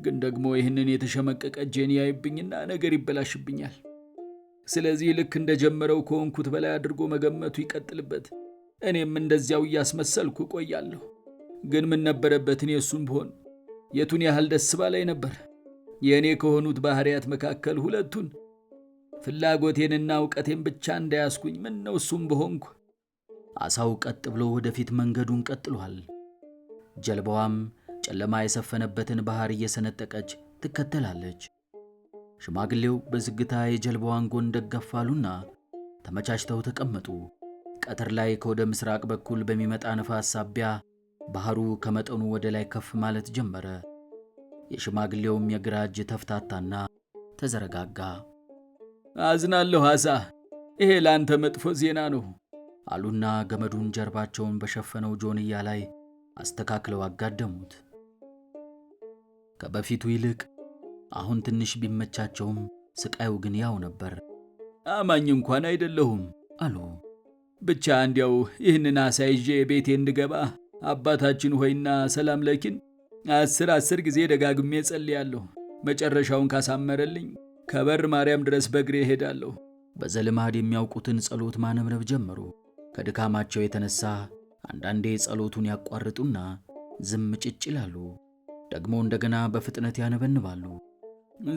ግን ደግሞ ይህንን የተሸመቀቀ እጄን ያይብኝና ነገር ይበላሽብኛል። ስለዚህ ልክ እንደጀመረው ከሆንኩት በላይ አድርጎ መገመቱ ይቀጥልበት። እኔም እንደዚያው እያስመሰልኩ ቆያለሁ። ግን ምን ነበረበት እኔ እሱም ብሆን የቱን ያህል ደስ ባላይ ነበር። የእኔ ከሆኑት ባህሪያት መካከል 2ቱን ፍላጎቴንና እውቀቴን ብቻ እንዳያስኩኝ ምን ነው እሱም በሆንኩ። ዓሣው ቀጥ ብሎ ወደፊት መንገዱን ቀጥሏል። ጀልባዋም ጨለማ የሰፈነበትን ባህር እየሰነጠቀች ትከተላለች። ሽማግሌው በዝግታ የጀልባዋን ጎን ደገፍ አሉና ተመቻችተው ተቀመጡ። ቀትር ላይ ከወደ ምስራቅ በኩል በሚመጣ ነፋስ ሳቢያ ባህሩ ከመጠኑ ወደ ላይ ከፍ ማለት ጀመረ። የሽማግሌውም የግራ እጅ ተፍታታና ተዘረጋጋ። አዝናለሁ ዓሣ፣ ይሄ ላንተ መጥፎ ዜና ነው አሉና ገመዱን ጀርባቸውን በሸፈነው ጆንያ ላይ አስተካክለው አጋደሙት። ከበፊቱ ይልቅ አሁን ትንሽ ቢመቻቸውም ስቃዩ ግን ያው ነበር። አማኝ እንኳን አይደለሁም አሉ። ብቻ እንዲያው ይህንን ዓሣ ይዤ ቤቴ እንድገባ አባታችን ሆይና ሰላም ለኪን 10 ጊዜ ደጋግሜ ጸልያለሁ። መጨረሻውን ካሳመረልኝ ከበር ማርያም ድረስ በእግሬ እሄዳለሁ። በዘልማድ የሚያውቁትን ጸሎት ማነብነብ ጀመሩ። ከድካማቸው የተነሳ አንዳንዴ ጸሎቱን ያቋርጡና ዝም ጭጭ ይላሉ። ደግሞ እንደገና በፍጥነት ያነበንባሉ።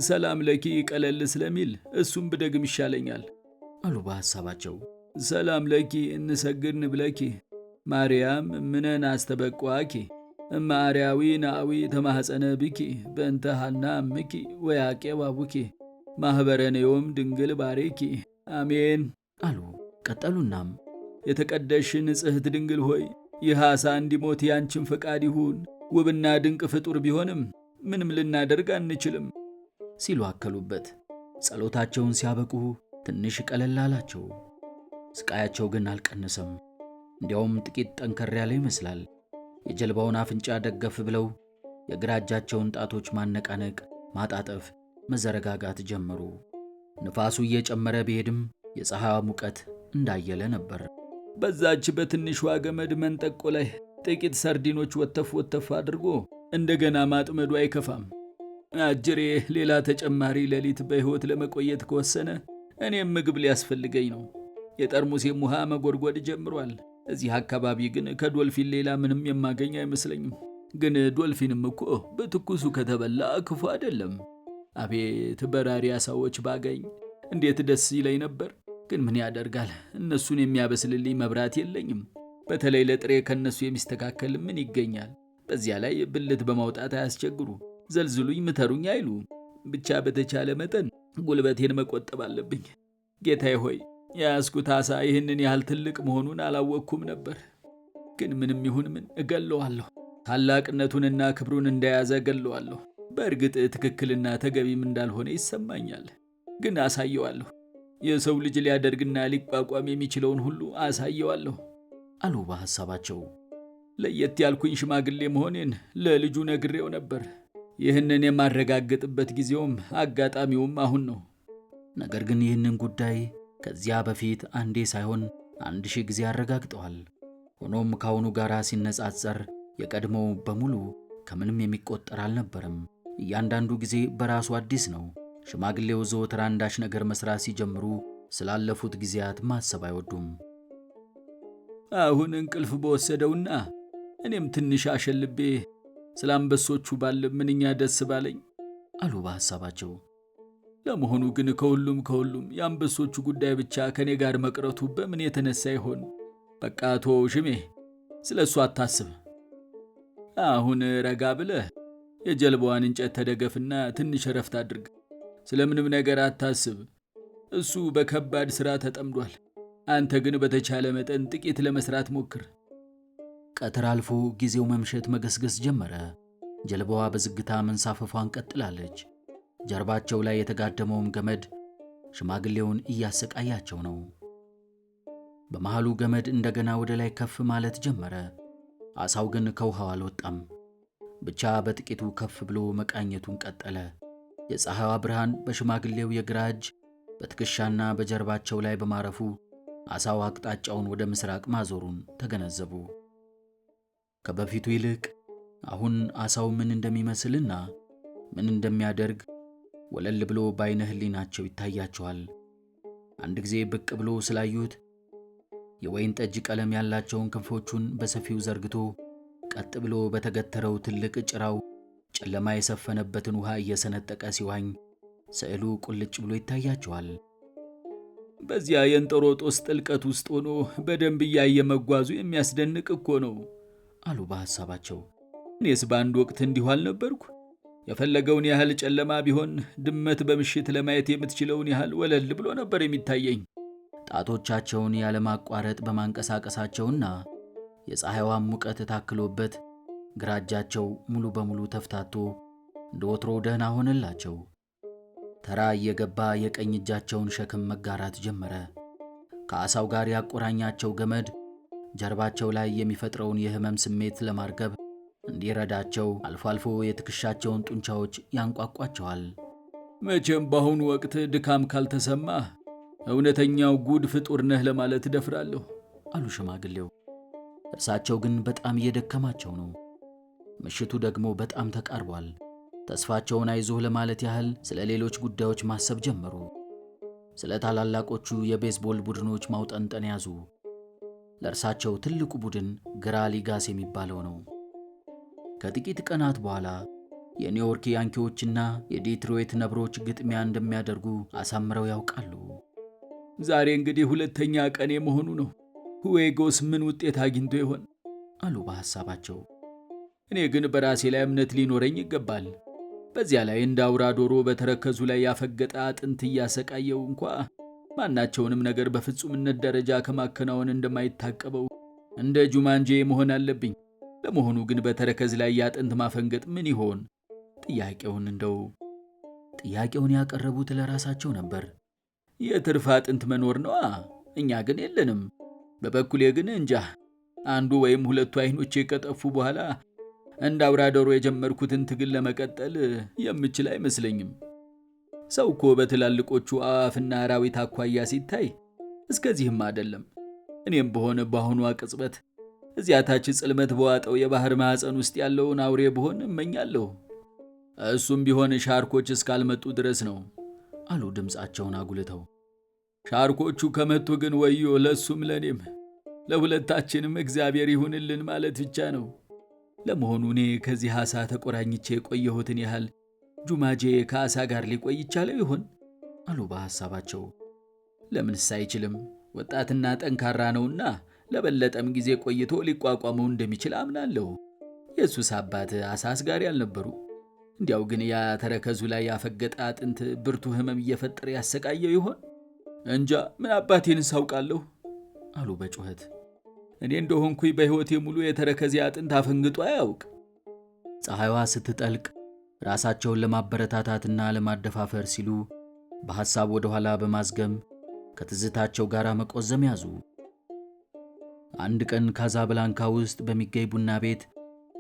ሰላም ለኪ ቀለል ስለሚል እሱም ብደግም ይሻለኛል አሉ በሐሳባቸው። ሰላም ለኪ እንሰግድ ንብለኪ ማርያም ምነን አስተበቋኪ እማርያዊ ናዊ ተማሐፀነ ብኪ በእንተ ሐና እምኪ ወያቄብ አቡኪ ማኅበረነዮም ድንግል ባሬኪ አሜን አሉ። ቀጠሉናም የተቀደስሽ ንጽሕት ድንግል ሆይ ይህ ዓሣ እንዲሞት ያንቺን ፈቃድ ይሁን። ውብና ድንቅ ፍጡር ቢሆንም ምንም ልናደርግ አንችልም ሲሉ አከሉበት። ጸሎታቸውን ሲያበቁ ትንሽ ቀለል አላቸው። ስቃያቸው ግን አልቀነሰም። እንዲያውም ጥቂት ጠንከር ያለ ይመስላል። የጀልባውን አፍንጫ ደገፍ ብለው የግራ እጃቸውን ጣቶች ማነቃነቅ፣ ማጣጠፍ፣ መዘረጋጋት ጀመሩ። ንፋሱ እየጨመረ ቢሄድም የፀሐይዋ ሙቀት እንዳየለ ነበር። በዛች በትንሿ ገመድ መንጠቆ ላይ ጥቂት ሰርዲኖች ወተፍ አድርጎ እንደገና ማጥመዱ አይከፋም። አጅሬ ሌላ ተጨማሪ ሌሊት በሕይወት ለመቆየት ከወሰነ እኔም ምግብ ሊያስፈልገኝ ነው። የጠርሙሴም ውሃ መጎድጎድ ጀምሯል። እዚህ አካባቢ ግን ከዶልፊን ሌላ ምንም የማገኝ አይመስለኝም። ግን ዶልፊንም እኮ በትኩሱ ከተበላ ክፉ አይደለም። አቤት በራሪ ዓሣዎች ባገኝ እንዴት ደስ ይለኝ ነበር። ግን ምን ያደርጋል፣ እነሱን የሚያበስልልኝ መብራት የለኝም። በተለይ ለጥሬ ከነሱ የሚስተካከል ምን ይገኛል? በዚያ ላይ ብልት በማውጣት አያስቸግሩ፣ ዘልዝሉኝ ምተሩኝ አይሉ። ብቻ በተቻለ መጠን ጉልበቴን መቆጠብ አለብኝ። ጌታዬ ሆይ፣ የያዝኩት ዓሣ ይህንን ያህል ትልቅ መሆኑን አላወቅኩም ነበር። ግን ምንም ይሁን ምን እገለዋለሁ። ታላቅነቱንና ክብሩን እንደያዘ እገለዋለሁ። በእርግጥ ትክክልና ተገቢም እንዳልሆነ ይሰማኛል። ግን አሳየዋለሁ። የሰው ልጅ ሊያደርግና ሊቋቋም የሚችለውን ሁሉ አሳየዋለሁ አሉ በሐሳባቸው። ለየት ያልኩኝ ሽማግሌ መሆኔን ለልጁ ነግሬው ነበር። ይህንን የማረጋግጥበት ጊዜውም አጋጣሚውም አሁን ነው። ነገር ግን ይህንን ጉዳይ ከዚያ በፊት አንዴ ሳይሆን 1000 ጊዜ አረጋግጠዋል። ሆኖም ከአሁኑ ጋር ሲነጻጸር የቀድሞው በሙሉ ከምንም የሚቆጠር አልነበረም። እያንዳንዱ ጊዜ በራሱ አዲስ ነው። ሽማግሌው ዘወትር አንዳች ነገር መስራት ሲጀምሩ ስላለፉት ጊዜያት ማሰብ አይወዱም። አሁን እንቅልፍ በወሰደውና እኔም ትንሽ አሸልቤ ስለ አንበሶቹ ባለ ምንኛ ደስ ባለኝ አሉ በሐሳባቸው። ለመሆኑ ግን ከሁሉም የአንበሶቹ ጉዳይ ብቻ ከኔ ጋር መቅረቱ በምን የተነሳ ይሆን? በቃ ተወው ሽሜ፣ ስለ እሱ አታስብ። አሁን ረጋ ብለህ የጀልባዋን እንጨት ተደገፍና ትንሽ ረፍት አድርግ። ስለምንም ነገር አታስብ። እሱ በከባድ ሥራ ተጠምዷል። አንተ ግን በተቻለ መጠን ጥቂት ለመስራት ሞክር። ቀትር አልፎ ጊዜው መምሸት መገስገስ ጀመረ። ጀልባዋ በዝግታ መንሳፈፏን ቀጥላለች። ጀርባቸው ላይ የተጋደመውም ገመድ ሽማግሌውን እያሰቃያቸው ነው። በመሃሉ ገመድ እንደገና ወደ ላይ ከፍ ማለት ጀመረ። ዓሣው ግን ከውሃው አልወጣም። ብቻ በጥቂቱ ከፍ ብሎ መቃኘቱን ቀጠለ። የፀሐይዋ ብርሃን በሽማግሌው የግራ እጅ በትከሻና በጀርባቸው ላይ በማረፉ ዓሣው አቅጣጫውን ወደ ምስራቅ ማዞሩን ተገነዘቡ። ከበፊቱ ይልቅ አሁን ዓሣው ምን እንደሚመስልና ምን እንደሚያደርግ ወለል ብሎ በዓይነ ሕሊናቸው ይታያቸዋል። አንድ ጊዜ ብቅ ብሎ ስላዩት የወይን ጠጅ ቀለም ያላቸውን ክንፎቹን በሰፊው ዘርግቶ ቀጥ ብሎ በተገተረው ትልቅ ጭራው ጨለማ የሰፈነበትን ውሃ እየሰነጠቀ ሲዋኝ ስዕሉ ቁልጭ ብሎ ይታያቸዋል። በዚያ የእንጦሮጦስ ጥልቀት ውስጥ ሆኖ በደንብ እያየ መጓዙ የሚያስደንቅ እኮ ነው አሉ በሐሳባቸው። እኔስ በአንድ ወቅት እንዲሁ አልነበርኩ? የፈለገውን ያህል ጨለማ ቢሆን ድመት በምሽት ለማየት የምትችለውን ያህል ወለል ብሎ ነበር የሚታየኝ። ጣቶቻቸውን ያለማቋረጥ በማንቀሳቀሳቸውና የፀሐይዋን ሙቀት ታክሎበት ግራ እጃቸው ሙሉ በሙሉ ተፍታቶ እንደ ወትሮ ደህና ሆነላቸው። ተራ እየገባ የቀኝ እጃቸውን ሸክም መጋራት ጀመረ። ከዓሣው ጋር ያቆራኛቸው ገመድ ጀርባቸው ላይ የሚፈጥረውን የህመም ስሜት ለማርገብ እንዲረዳቸው አልፎ አልፎ የትከሻቸውን ጡንቻዎች ያንቋቋቸዋል። መቼም በአሁኑ ወቅት ድካም ካልተሰማህ እውነተኛው ጉድ ፍጡር ነህ ለማለት እደፍራለሁ አሉ ሽማግሌው። እርሳቸው ግን በጣም እየደከማቸው ነው። ምሽቱ ደግሞ በጣም ተቃርቧል። ተስፋቸውን አይዞህ ለማለት ያህል ስለ ሌሎች ጉዳዮች ማሰብ ጀመሩ። ስለ ታላላቆቹ የቤዝቦል ቡድኖች ማውጠንጠን ያዙ። ለእርሳቸው ትልቁ ቡድን ግራ ሊጋስ የሚባለው ነው። ከጥቂት ቀናት በኋላ የኒውዮርክ ያንኪዎችና የዲትሮይት ነብሮች ግጥሚያ እንደሚያደርጉ አሳምረው ያውቃሉ። ዛሬ እንግዲህ ሁለተኛ ቀኔ መሆኑ ነው። ሁዌጎስ ምን ውጤት አግኝቶ ይሆን አሉ በሐሳባቸው። እኔ ግን በራሴ ላይ እምነት ሊኖረኝ ይገባል። በዚያ ላይ እንደ አውራ ዶሮ በተረከዙ ላይ ያፈገጠ አጥንት እያሰቃየው እንኳ ማናቸውንም ነገር በፍጹምነት ደረጃ ከማከናወን እንደማይታቀበው እንደ ጁማንጄ መሆን አለብኝ። ለመሆኑ ግን በተረከዝ ላይ ያጥንት ማፈንገጥ ምን ይሆን? ጥያቄውን ያቀረቡት ለራሳቸው ነበር። የትርፍ አጥንት መኖር ነዋ። እኛ ግን የለንም። በበኩሌ ግን እንጃ፣ አንዱ ወይም ሁለቱ አይኖቼ ከጠፉ በኋላ እንደ አውራ ዶሮ የጀመርኩትን ትግል ለመቀጠል የምችል አይመስለኝም። ሰው እኮ በትላልቆቹ አዋፍና አራዊት አኳያ ሲታይ እስከዚህም አይደለም። እኔም በሆነ በአሁኗ ቅጽበት እዚያ ታች ጽልመት በዋጠው የባህር ማዕፀን ውስጥ ያለውን አውሬ ብሆን እመኛለሁ። እሱም ቢሆን ሻርኮች እስካልመጡ ድረስ ነው አሉ ድምፃቸውን አጉልተው። ሻርኮቹ ከመጡ ግን ወዮ ለሱም ለኔም ለሁለታችንም እግዚአብሔር ይሁንልን ማለት ብቻ ነው። ለመሆኑ እኔ ከዚህ ዓሣ ተቆራኝቼ የቆየሁትን ያህል ጁማጄ ከዓሣ ጋር ሊቆይ ይቻለው ይሆን አሉ በሐሳባቸው። ለምንስ አይችልም? ወጣትና ጠንካራ ነውና ለበለጠም ጊዜ ቆይቶ ሊቋቋመው እንደሚችል አምናለሁ። የሱስ አባት ዓሣ አስጋሪ አልነበሩ? እንዲያው ግን ያ ተረከዙ ላይ ያፈገጠ አጥንት ብርቱ ሕመም እየፈጠረ ያሰቃየው ይሆን? እንጃ ምን አባቴን ሳውቃለሁ አሉ በጩኸት። እኔ እንደሆንኩኝ በሕይወቴ ሙሉ የተረከዜ አጥንት አፈንግጦ አያውቅ። ፀሐይዋ ስትጠልቅ ራሳቸውን ለማበረታታትና ለማደፋፈር ሲሉ በሐሳብ ወደ ኋላ በማዝገም ከትዝታቸው ጋር መቆዘም ያዙ። አንድ ቀን ካዛብላንካ ውስጥ በሚገኝ ቡና ቤት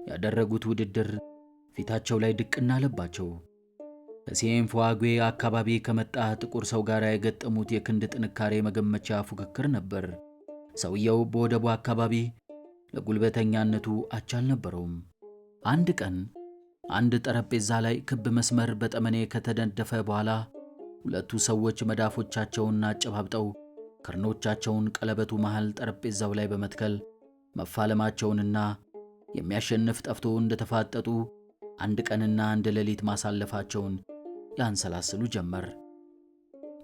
ያደረጉት ውድድር ፊታቸው ላይ ድቅና አለባቸው። ከሴንፎአጉዌ አካባቢ ከመጣ ጥቁር ሰው ጋር የገጠሙት የክንድ ጥንካሬ መገመቻ ፉክክር ነበር። ሰውየው በወደቡ አካባቢ ለጉልበተኛነቱ አቻ አልነበረውም። አንድ ቀን አንድ ጠረጴዛ ላይ ክብ መስመር በጠመኔ ከተነደፈ በኋላ ሁለቱ ሰዎች መዳፎቻቸውን አጨባብጠው ክርኖቻቸውን ቀለበቱ መሃል ጠረጴዛው ላይ በመትከል መፋለማቸውንና የሚያሸንፍ ጠፍቶ እንደተፋጠጡ አንድ ቀንና አንድ ሌሊት ማሳለፋቸውን ያንሰላስሉ ጀመር።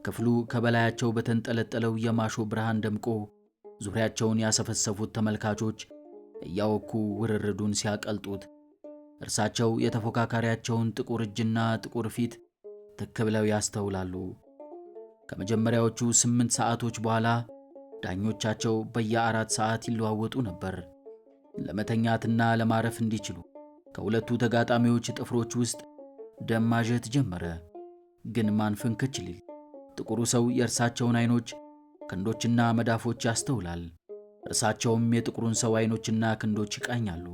ክፍሉ ከበላያቸው በተንጠለጠለው የማሾ ብርሃን ደምቆ ዙሪያቸውን ያሰፈሰፉት ተመልካቾች እያወኩ ውርርዱን ሲያቀልጡት እርሳቸው የተፎካካሪያቸውን ጥቁር እጅና ጥቁር ፊት ትክ ብለው ያስተውላሉ። ከመጀመሪያዎቹ 8 ሰዓቶች በኋላ ዳኞቻቸው በየ4 ሰዓት ይለዋወጡ ነበር። ለመተኛትና ለማረፍ እንዲችሉ ከሁለቱ ተጋጣሚዎች ጥፍሮች ውስጥ ደም ማዠት ጀመረ። ግን ማን ፍንክች ሊል? ጥቁሩ ሰው የእርሳቸውን አይኖች፣ ክንዶችና መዳፎች ያስተውላል። እርሳቸውም የጥቁሩን ሰው አይኖችና ክንዶች ይቃኛሉ።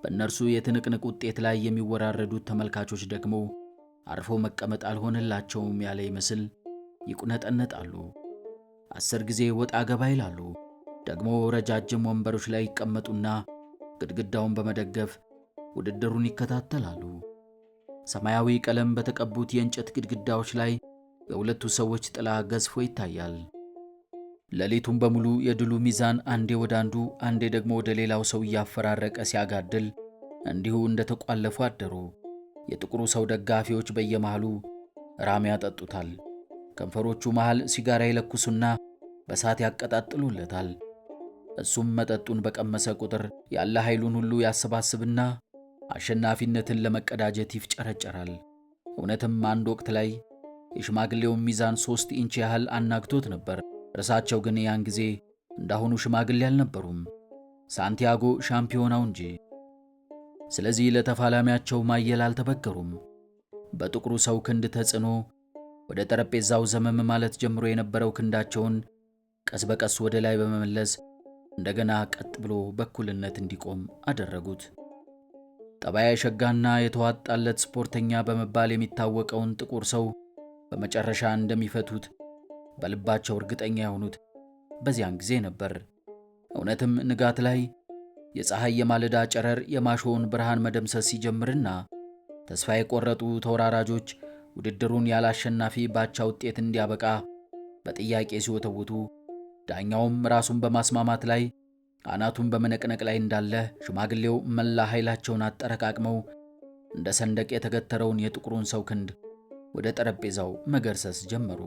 በእነርሱ የትንቅንቅ ውጤት ላይ የሚወራረዱት ተመልካቾች ደግሞ አርፈው መቀመጥ አልሆነላቸውም ያለ ይመስል ይቁነጠነጣሉ። 10 ጊዜ ወጣ ገባ ይላሉ። ደግሞ ረጃጅም ወንበሮች ላይ ይቀመጡና ግድግዳውን በመደገፍ ውድድሩን ይከታተላሉ። ሰማያዊ ቀለም በተቀቡት የእንጨት ግድግዳዎች ላይ የሁለቱ ሰዎች ጥላ ገዝፎ ይታያል። ሌሊቱን በሙሉ የድሉ ሚዛን አንዴ ወደ አንዱ አንዴ ደግሞ ወደ ሌላው ሰው እያፈራረቀ ሲያጋድል እንዲሁ እንደተቋለፉ አደሩ። የጥቁሩ ሰው ደጋፊዎች በየመሃሉ ራም ያጠጡታል። ከንፈሮቹ መሃል ሲጋራ ይለኩሱና በሳት ያቀጣጥሉለታል። እሱም መጠጡን በቀመሰ ቁጥር ያለ ኃይሉን ሁሉ ያሰባስብና አሸናፊነትን ለመቀዳጀት ይፍጨረጨራል። እውነትም አንድ ወቅት ላይ የሽማግሌውን ሚዛን 3 ኢንች ያህል አናግቶት ነበር። እርሳቸው ግን ያን ጊዜ እንዳሁኑ ሽማግሌ አልነበሩም፣ ሳንቲያጎ ሻምፒዮናው እንጂ። ስለዚህ ለተፋላሚያቸው ማየል አልተበገሩም። በጥቁሩ ሰው ክንድ ተጽዕኖ ወደ ጠረጴዛው ዘመም ማለት ጀምሮ የነበረው ክንዳቸውን ቀስ በቀስ ወደ ላይ በመመለስ እንደገና ቀጥ ብሎ በኩልነት እንዲቆም አደረጉት። ጠባያ ሸጋና የተዋጣለት ስፖርተኛ በመባል የሚታወቀውን ጥቁር ሰው በመጨረሻ እንደሚፈቱት በልባቸው እርግጠኛ የሆኑት በዚያን ጊዜ ነበር። እውነትም ንጋት ላይ የፀሐይ የማለዳ ጨረር የማሾውን ብርሃን መደምሰስ ሲጀምርና ተስፋ የቆረጡ ተወራራጆች ውድድሩን ያለ አሸናፊ ባቻ ውጤት እንዲያበቃ በጥያቄ ሲወተውቱ፣ ዳኛውም ራሱን በማስማማት ላይ አናቱን በመነቅነቅ ላይ እንዳለ ሽማግሌው መላ ኃይላቸውን አጠረቃቅመው እንደ ሰንደቅ የተገተረውን የጥቁሩን ሰው ክንድ ወደ ጠረጴዛው መገርሰስ ጀመሩ።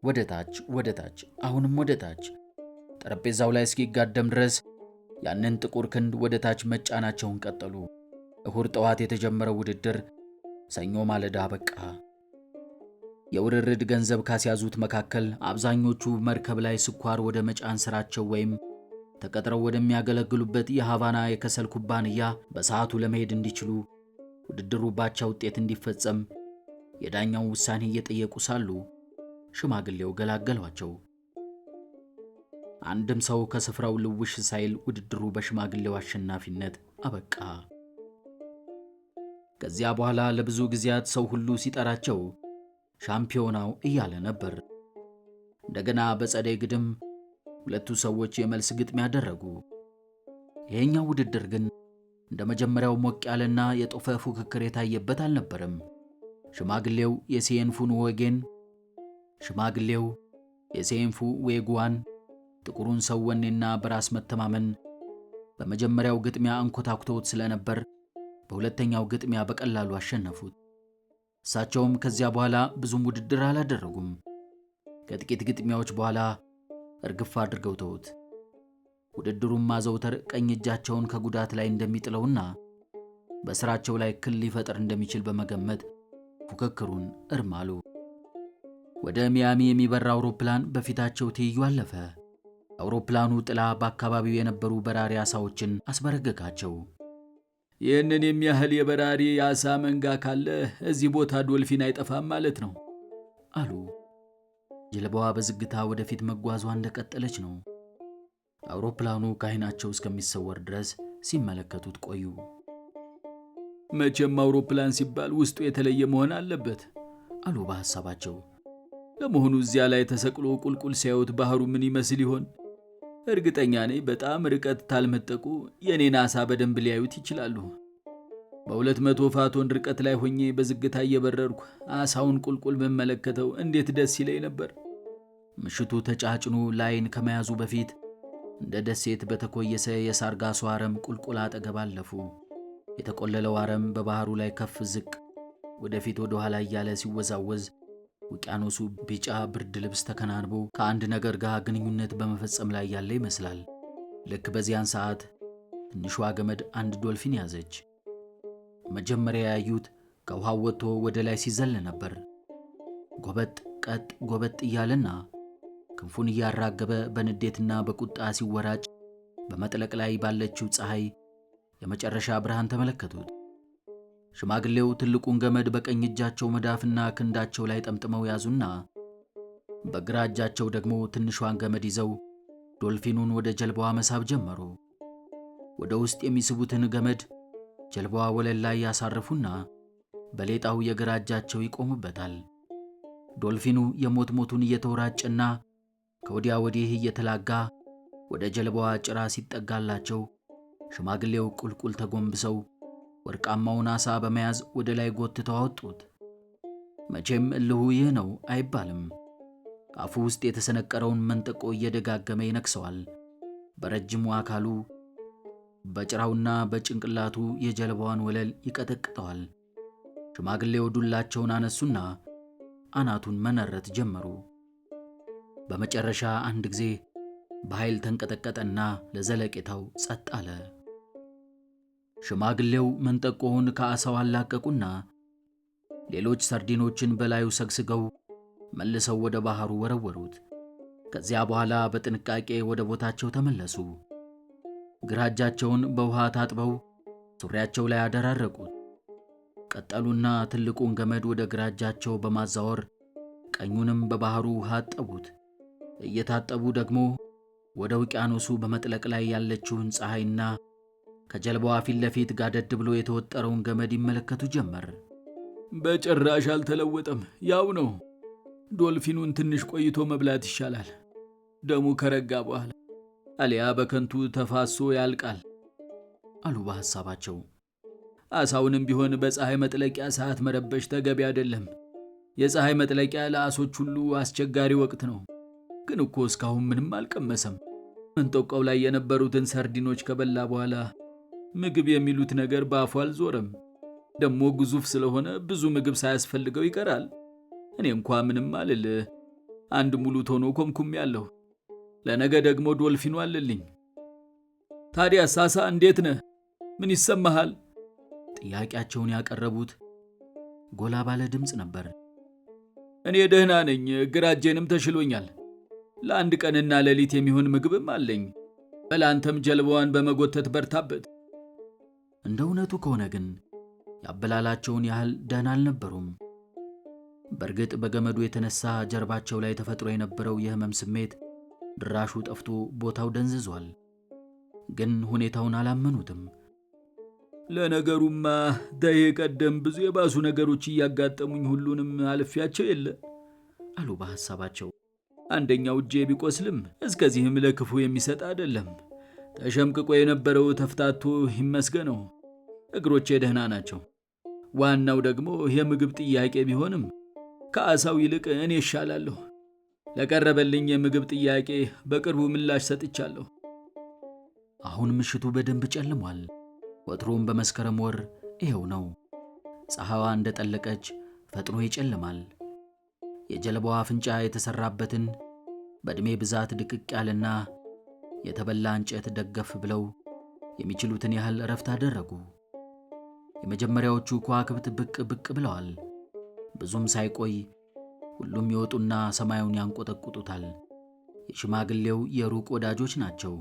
ወደ ታች፣ አሁንም ወደ ታች። ጠረጴዛው ላይ እስኪጋደም ድረስ ያንን ጥቁር ክንድ ወደ ታች መጫናቸውን ቀጠሉ። እሁድ ጠዋት የተጀመረው ውድድር ሰኞ ማለዳ በቃ። የውርርድ ገንዘብ ካስያዙት መካከል አብዛኞቹ መርከብ ላይ ስኳር ወደ መጫን ስራቸው ወይም ተቀጥረው ወደሚያገለግሉበት የሃቫና የከሰል ኩባንያ በሰዓቱ ለመሄድ እንዲችሉ ውድድሩ ባቻ ውጤት እንዲፈጸም የዳኛው ውሳኔ እየጠየቁ ሳሉ ሽማግሌው ገላገሏቸው። አንድም ሰው ከስፍራው ልውሽ ሳይል ውድድሩ በሽማግሌው አሸናፊነት አበቃ። ከዚያ በኋላ ለብዙ ጊዜያት ሰው ሁሉ ሲጠራቸው ሻምፒዮናው እያለ ነበር። እንደገና በጸደይ ግድም ሁለቱ ሰዎች የመልስ ግጥሚያ አደረጉ። ይሄኛው ውድድር ግን እንደ መጀመሪያው ሞቅ ያለና የጦፈ ፉክክር የታየበት አልነበረም። ሽማግሌው የሴንፉ ዌጉዋን ጥቁሩን ሰው ወኔና በራስ መተማመን በመጀመሪያው ግጥሚያ አንኮታኩተውት ስለነበር በሁለተኛው ግጥሚያ በቀላሉ አሸነፉት። እሳቸውም ከዚያ በኋላ ብዙም ውድድር አላደረጉም። ከጥቂት ግጥሚያዎች በኋላ እርግፍ አድርገው ተውት። ውድድሩን ማዘውተር ቀኝ እጃቸውን ከጉዳት ላይ እንደሚጥለውና በስራቸው ላይ እክል ሊፈጥር እንደሚችል በመገመት ፉክክሩን እርም አሉ። ወደ ሚያሚ የሚበራ አውሮፕላን በፊታቸው ትይዩ አለፈ። አውሮፕላኑ ጥላ በአካባቢው የነበሩ በራሪ ዓሣዎችን አስበረገጋቸው። ይህንን የሚያህል የበራሪ የዓሣ መንጋ ካለ እዚህ ቦታ ዶልፊን አይጠፋም ማለት ነው አሉ። ጀልባዋ በዝግታ ወደፊት መጓዟ እንደቀጠለች ነው። አውሮፕላኑ ከዓይናቸው እስከሚሰወር ድረስ ሲመለከቱት ቆዩ። መቼም አውሮፕላን ሲባል ውስጡ የተለየ መሆን አለበት አሉ በሐሳባቸው። ለመሆኑ እዚያ ላይ ተሰቅሎ ቁልቁል ሲያዩት ባህሩ ምን ይመስል ይሆን? እርግጠኛ ነኝ በጣም ርቀት ታልመጠቁ የኔን ዓሣ በደንብ ሊያዩት ይችላሉ። በ200 ፋቶን ርቀት ላይ ሆኜ በዝግታ እየበረርኩ ዓሣውን ቁልቁል መመለከተው እንዴት ደስ ይለኝ ነበር። ምሽቱ ተጫጭኖ ላይን ከመያዙ በፊት እንደ ደሴት በተኮየሰ የሳርጋሶ አረም ቁልቁል አጠገብ አለፉ። የተቆለለው አረም በባህሩ ላይ ከፍ ዝቅ ወደፊት ወደ ኋላ እያለ ሲወዛወዝ ውቅያኖሱ ቢጫ ብርድ ልብስ ተከናንቦ ከአንድ ነገር ጋር ግንኙነት በመፈጸም ላይ ያለ ይመስላል። ልክ በዚያን ሰዓት ትንሿ ገመድ አንድ ዶልፊን ያዘች። መጀመሪያ ያዩት ከውሃው ወጥቶ ወደ ላይ ሲዘል ነበር። ጎበጥ ቀጥ ጎበጥ እያለና ክንፉን እያራገበ በንዴትና በቁጣ ሲወራጭ በመጥለቅ ላይ ባለችው ፀሐይ የመጨረሻ ብርሃን ተመለከቱት። ሽማግሌው ትልቁን ገመድ በቀኝ እጃቸው መዳፍና ክንዳቸው ላይ ጠምጥመው ያዙና በግራ እጃቸው ደግሞ ትንሿን ገመድ ይዘው ዶልፊኑን ወደ ጀልባዋ መሳብ ጀመሩ። ወደ ውስጥ የሚስቡትን ገመድ ጀልባዋ ወለል ላይ ያሳርፉና በሌጣው የግራ እጃቸው ይቆሙበታል። ዶልፊኑ የሞት ሞቱን እየተወራጨና ከወዲያ ወዲህ እየተላጋ ወደ ጀልባዋ ጭራ ሲጠጋላቸው ሽማግሌው ቁልቁል ተጎንብሰው ወርቃማውን ዓሣ በመያዝ ወደ ላይ ጎትተው አወጡት። መቼም እልሁ ይህ ነው አይባልም። ከአፉ ውስጥ የተሰነቀረውን መንጠቆ እየደጋገመ ይነክሰዋል። በረጅሙ አካሉ በጭራውና በጭንቅላቱ የጀልባዋን ወለል ይቀጠቅጠዋል። ሽማግሌው ዱላቸውን አነሱና አናቱን መነረት ጀመሩ። በመጨረሻ አንድ ጊዜ በኃይል ተንቀጠቀጠና ለዘለቄታው ጸጥ አለ። ሽማግሌው መንጠቆውን ከዓሣው አላቀቁና ሌሎች ሰርዲኖችን በላዩ ሰግስገው መልሰው ወደ ባህሩ ወረወሩት። ከዚያ በኋላ በጥንቃቄ ወደ ቦታቸው ተመለሱ። ግራ እጃቸውን በውሃ ታጥበው ሱሪያቸው ላይ አደራረቁት። ቀጠሉና ትልቁን ገመድ ወደ ግራ እጃቸው በማዛወር ቀኙንም በባህሩ ውሃ አጠቡት። እየታጠቡ ደግሞ ወደ ውቅያኖሱ በመጥለቅ ላይ ያለችውን ፀሐይና ከጀልባዋ ፊት ለፊት ጋደድ ብሎ የተወጠረውን ገመድ ይመለከቱ ጀመር። በጭራሽ አልተለወጠም፣ ያው ነው። ዶልፊኑን ትንሽ ቆይቶ መብላት ይሻላል፣ ደሙ ከረጋ በኋላ፣ አሊያ በከንቱ ተፋሶ ያልቃል አሉ በሐሳባቸው። ዓሣውንም ቢሆን በፀሐይ መጥለቂያ ሰዓት መረበሽ ተገቢ አይደለም። የፀሐይ መጥለቂያ ለዓሦች ሁሉ አስቸጋሪ ወቅት ነው። ግን እኮ እስካሁን ምንም አልቀመሰም። መንጠቆው ላይ የነበሩትን ሰርዲኖች ከበላ በኋላ ምግብ የሚሉት ነገር በአፉ አልዞረም። ደግሞ ግዙፍ ስለሆነ ብዙ ምግብ ሳያስፈልገው ይቀራል። እኔ እንኳ ምንም አልል፣ አንድ ሙሉ ቶኖ ኮምኩሜያለሁ። ለነገ ደግሞ ዶልፊኑ አለልኝ። ታዲያ ዓሣ እንዴት ነህ? ምን ይሰማሃል? ጥያቄያቸውን ያቀረቡት ጎላ ባለ ድምፅ ነበር። እኔ ደህና ነኝ፣ ግራ እጄንም ተሽሎኛል። ለአንድ ቀንና ሌሊት የሚሆን ምግብም አለኝ። በላንተም ጀልባዋን በመጎተት በርታበት። እንደ እውነቱ ከሆነ ግን ያበላላቸውን ያህል ደህና አልነበሩም። በእርግጥ በገመዱ የተነሳ ጀርባቸው ላይ ተፈጥሮ የነበረው የህመም ስሜት ድራሹ ጠፍቶ ቦታው ደንዝዟል። ግን ሁኔታውን አላመኑትም። ለነገሩማ ደሄ ቀደም ብዙ የባሱ ነገሮች እያጋጠሙኝ ሁሉንም አልፊያቸው የለ አሉ በሐሳባቸው። አንደኛው እጄ ቢቆስልም እስከዚህም ለክፉ የሚሰጥ አይደለም። ተሸምቅቆ የነበረው ተፍታቶ ይመስገነው። እግሮቼ ደህና ናቸው። ዋናው ደግሞ የምግብ ጥያቄ ቢሆንም ከአሳው ይልቅ እኔ እሻላለሁ። ለቀረበልኝ የምግብ ጥያቄ በቅርቡ ምላሽ ሰጥቻለሁ። አሁን ምሽቱ በደንብ ጨልሟል። ወትሮም በመስከረም ወር ይሄው ነው። ፀሐይዋ እንደጠለቀች ፈጥኖ ይጨልማል። የጀልባዋ አፍንጫ የተሰራበትን በዕድሜ ብዛት ድቅቅ ያለና የተበላ እንጨት ደገፍ ብለው የሚችሉትን ያህል እረፍት አደረጉ። የመጀመሪያዎቹ ከዋክብት ብቅ ብቅ ብለዋል። ብዙም ሳይቆይ ሁሉም ይወጡና ሰማዩን ያንቆጠቁጡታል። የሽማግሌው የሩቅ ወዳጆች ናቸው።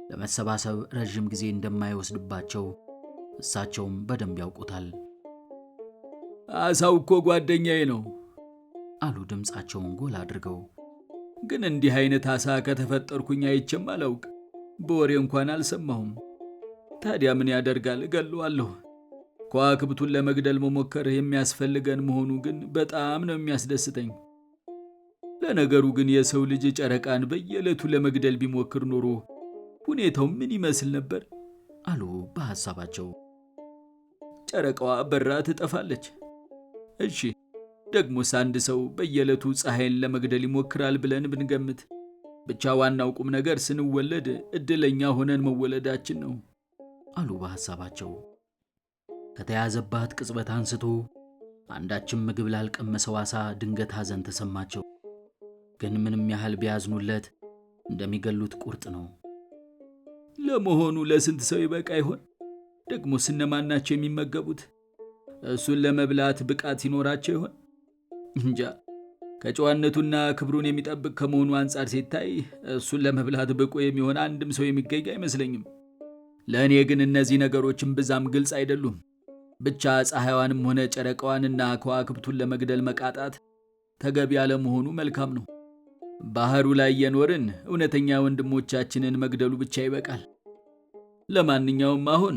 ለመሰባሰብ ረዥም ጊዜ እንደማይወስድባቸው እሳቸውም በደንብ ያውቁታል። አሳው እኮ ጓደኛዬ ነው አሉ ድምፃቸውን ጎል አድርገው። ግን እንዲህ አይነት አሳ ከተፈጠርኩኝ አይቼም አላውቅ። በወሬ እንኳን አልሰማሁም። ታዲያ ምን ያደርጋል፣ እገለዋለሁ። ከዋክብቱን ለመግደል መሞከር የሚያስፈልገን መሆኑ ግን በጣም ነው የሚያስደስተኝ። ለነገሩ ግን የሰው ልጅ ጨረቃን በየዕለቱ ለመግደል ቢሞክር ኖሮ ሁኔታው ምን ይመስል ነበር? አሉ በሐሳባቸው። ጨረቃዋ በራ ትጠፋለች። እሺ ደግሞስ አንድ ሰው በየዕለቱ ፀሐይን ለመግደል ይሞክራል ብለን ብንገምት፣ ብቻ ዋናው ቁም ነገር ስንወለድ እድለኛ ሆነን መወለዳችን ነው አሉ በሐሳባቸው። ከተያዘባት ቅጽበት አንስቶ አንዳችም ምግብ ላልቀመሰው ዓሣ ድንገት ሐዘን ተሰማቸው። ግን ምንም ያህል ቢያዝኑለት እንደሚገሉት ቁርጥ ነው። ለመሆኑ ለስንት ሰው ይበቃ ይሆን? ደግሞስ እነማን ናቸው የሚመገቡት? እሱን ለመብላት ብቃት ሲኖራቸው ይሆን? እንጃ። ከጨዋነቱና ክብሩን የሚጠብቅ ከመሆኑ አንጻር ሲታይ እሱን ለመብላት ብቁ የሚሆን አንድም ሰው የሚገኝ አይመስለኝም። ለእኔ ግን እነዚህ ነገሮችን ብዛም ግልጽ አይደሉም። ብቻ ፀሐይዋንም ሆነ ጨረቃዋንና ከዋክብቱን ለመግደል መቃጣት ተገቢ ያለመሆኑ መልካም ነው። ባህሩ ላይ የኖርን እውነተኛ ወንድሞቻችንን መግደሉ ብቻ ይበቃል። ለማንኛውም አሁን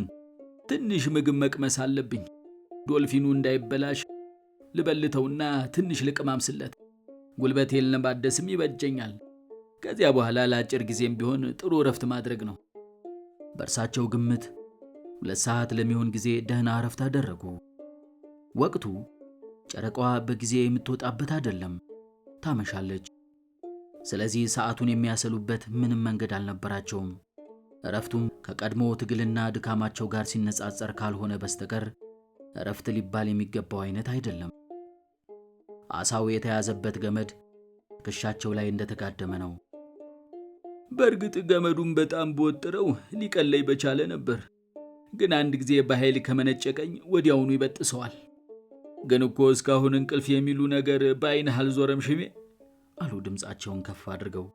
ትንሽ ምግብ መቅመስ አለብኝ። ዶልፊኑ እንዳይበላሽ ልበልተውና ትንሽ ልቅማምስለት። ጉልበቴን ለማደስም ይበጀኛል። ከዚያ በኋላ ለአጭር ጊዜም ቢሆን ጥሩ እረፍት ማድረግ ነው። በእርሳቸው ግምት 2 ሰዓት ለሚሆን ጊዜ ደህና እረፍት አደረጉ። ወቅቱ ጨረቃዋ በጊዜ የምትወጣበት አይደለም፣ ታመሻለች። ስለዚህ ሰዓቱን የሚያሰሉበት ምንም መንገድ አልነበራቸውም። እረፍቱም ከቀድሞ ትግልና ድካማቸው ጋር ሲነጻጸር ካልሆነ በስተቀር እረፍት ሊባል የሚገባው አይነት አይደለም። ዓሣው የተያዘበት ገመድ ትከሻቸው ላይ እንደተጋደመ ነው። በእርግጥ ገመዱን በጣም በወጥረው ሊቀለይ በቻለ ነበር። ግን አንድ ጊዜ በኃይል ከመነጨቀኝ ወዲያውኑ ይበጥሰዋል። ግን እኮ እስካሁን እንቅልፍ የሚሉ ነገር በዓይንህ አልዞረም ሽሜ? አሉ ድምፃቸውን ከፍ አድርገው።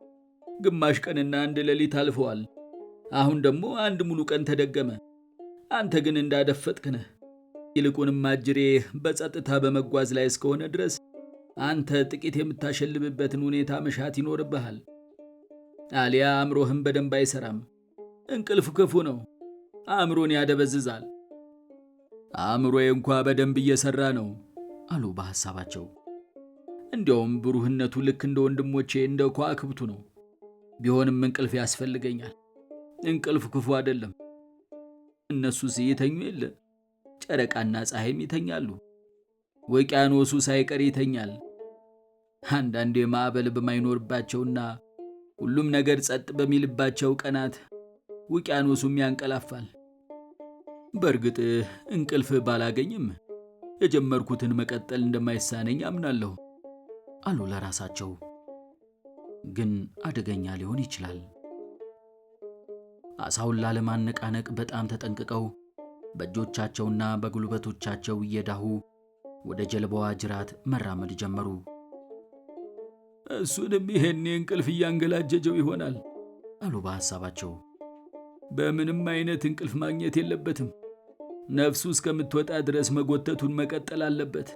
ግማሽ ቀንና አንድ ሌሊት አልፈዋል። አሁን ደግሞ አንድ ሙሉ ቀን ተደገመ። አንተ ግን እንዳደፈጥክ ነህ። ይልቁንም አጅሬ በጸጥታ በመጓዝ ላይ እስከሆነ ድረስ አንተ ጥቂት የምታሸልብበትን ሁኔታ መሻት ይኖርብሃል። አሊያ አእምሮህም በደንብ አይሰራም። እንቅልፍ ክፉ ነው፣ አእምሮን ያደበዝዛል። አእምሮዬ እንኳ በደንብ እየሰራ ነው አሉ በሐሳባቸው። እንዲያውም ብሩህነቱ ልክ እንደ ወንድሞቼ እንደ ከዋክብቱ ነው። ቢሆንም እንቅልፍ ያስፈልገኛል። እንቅልፍ ክፉ አይደለም። እነሱስ ይተኙ የለ? ጨረቃና ፀሐይም ይተኛሉ። ውቅያኖሱ ሳይቀር ይተኛል። አንዳንዴ ማዕበል በማይኖርባቸውና ሁሉም ነገር ጸጥ በሚልባቸው ቀናት ውቅያኖሱም ያንቀላፋል። በእርግጥ እንቅልፍ ባላገኝም የጀመርኩትን መቀጠል እንደማይሳነኝ አምናለሁ አሉ ለራሳቸው። ግን አደገኛ ሊሆን ይችላል። ዓሣውን ላለማነቃነቅ በጣም ተጠንቅቀው በእጆቻቸውና በጉልበቶቻቸው እየዳሁ ወደ ጀልባዋ ጅራት መራመድ ጀመሩ። እሱንም ይሄኔ እንቅልፍ እያንገላጀጀው ይሆናል አሉ በሐሳባቸው። በምንም አይነት እንቅልፍ ማግኘት የለበትም። ነፍሱ እስከምትወጣ ድረስ መጎተቱን መቀጠል አለበት።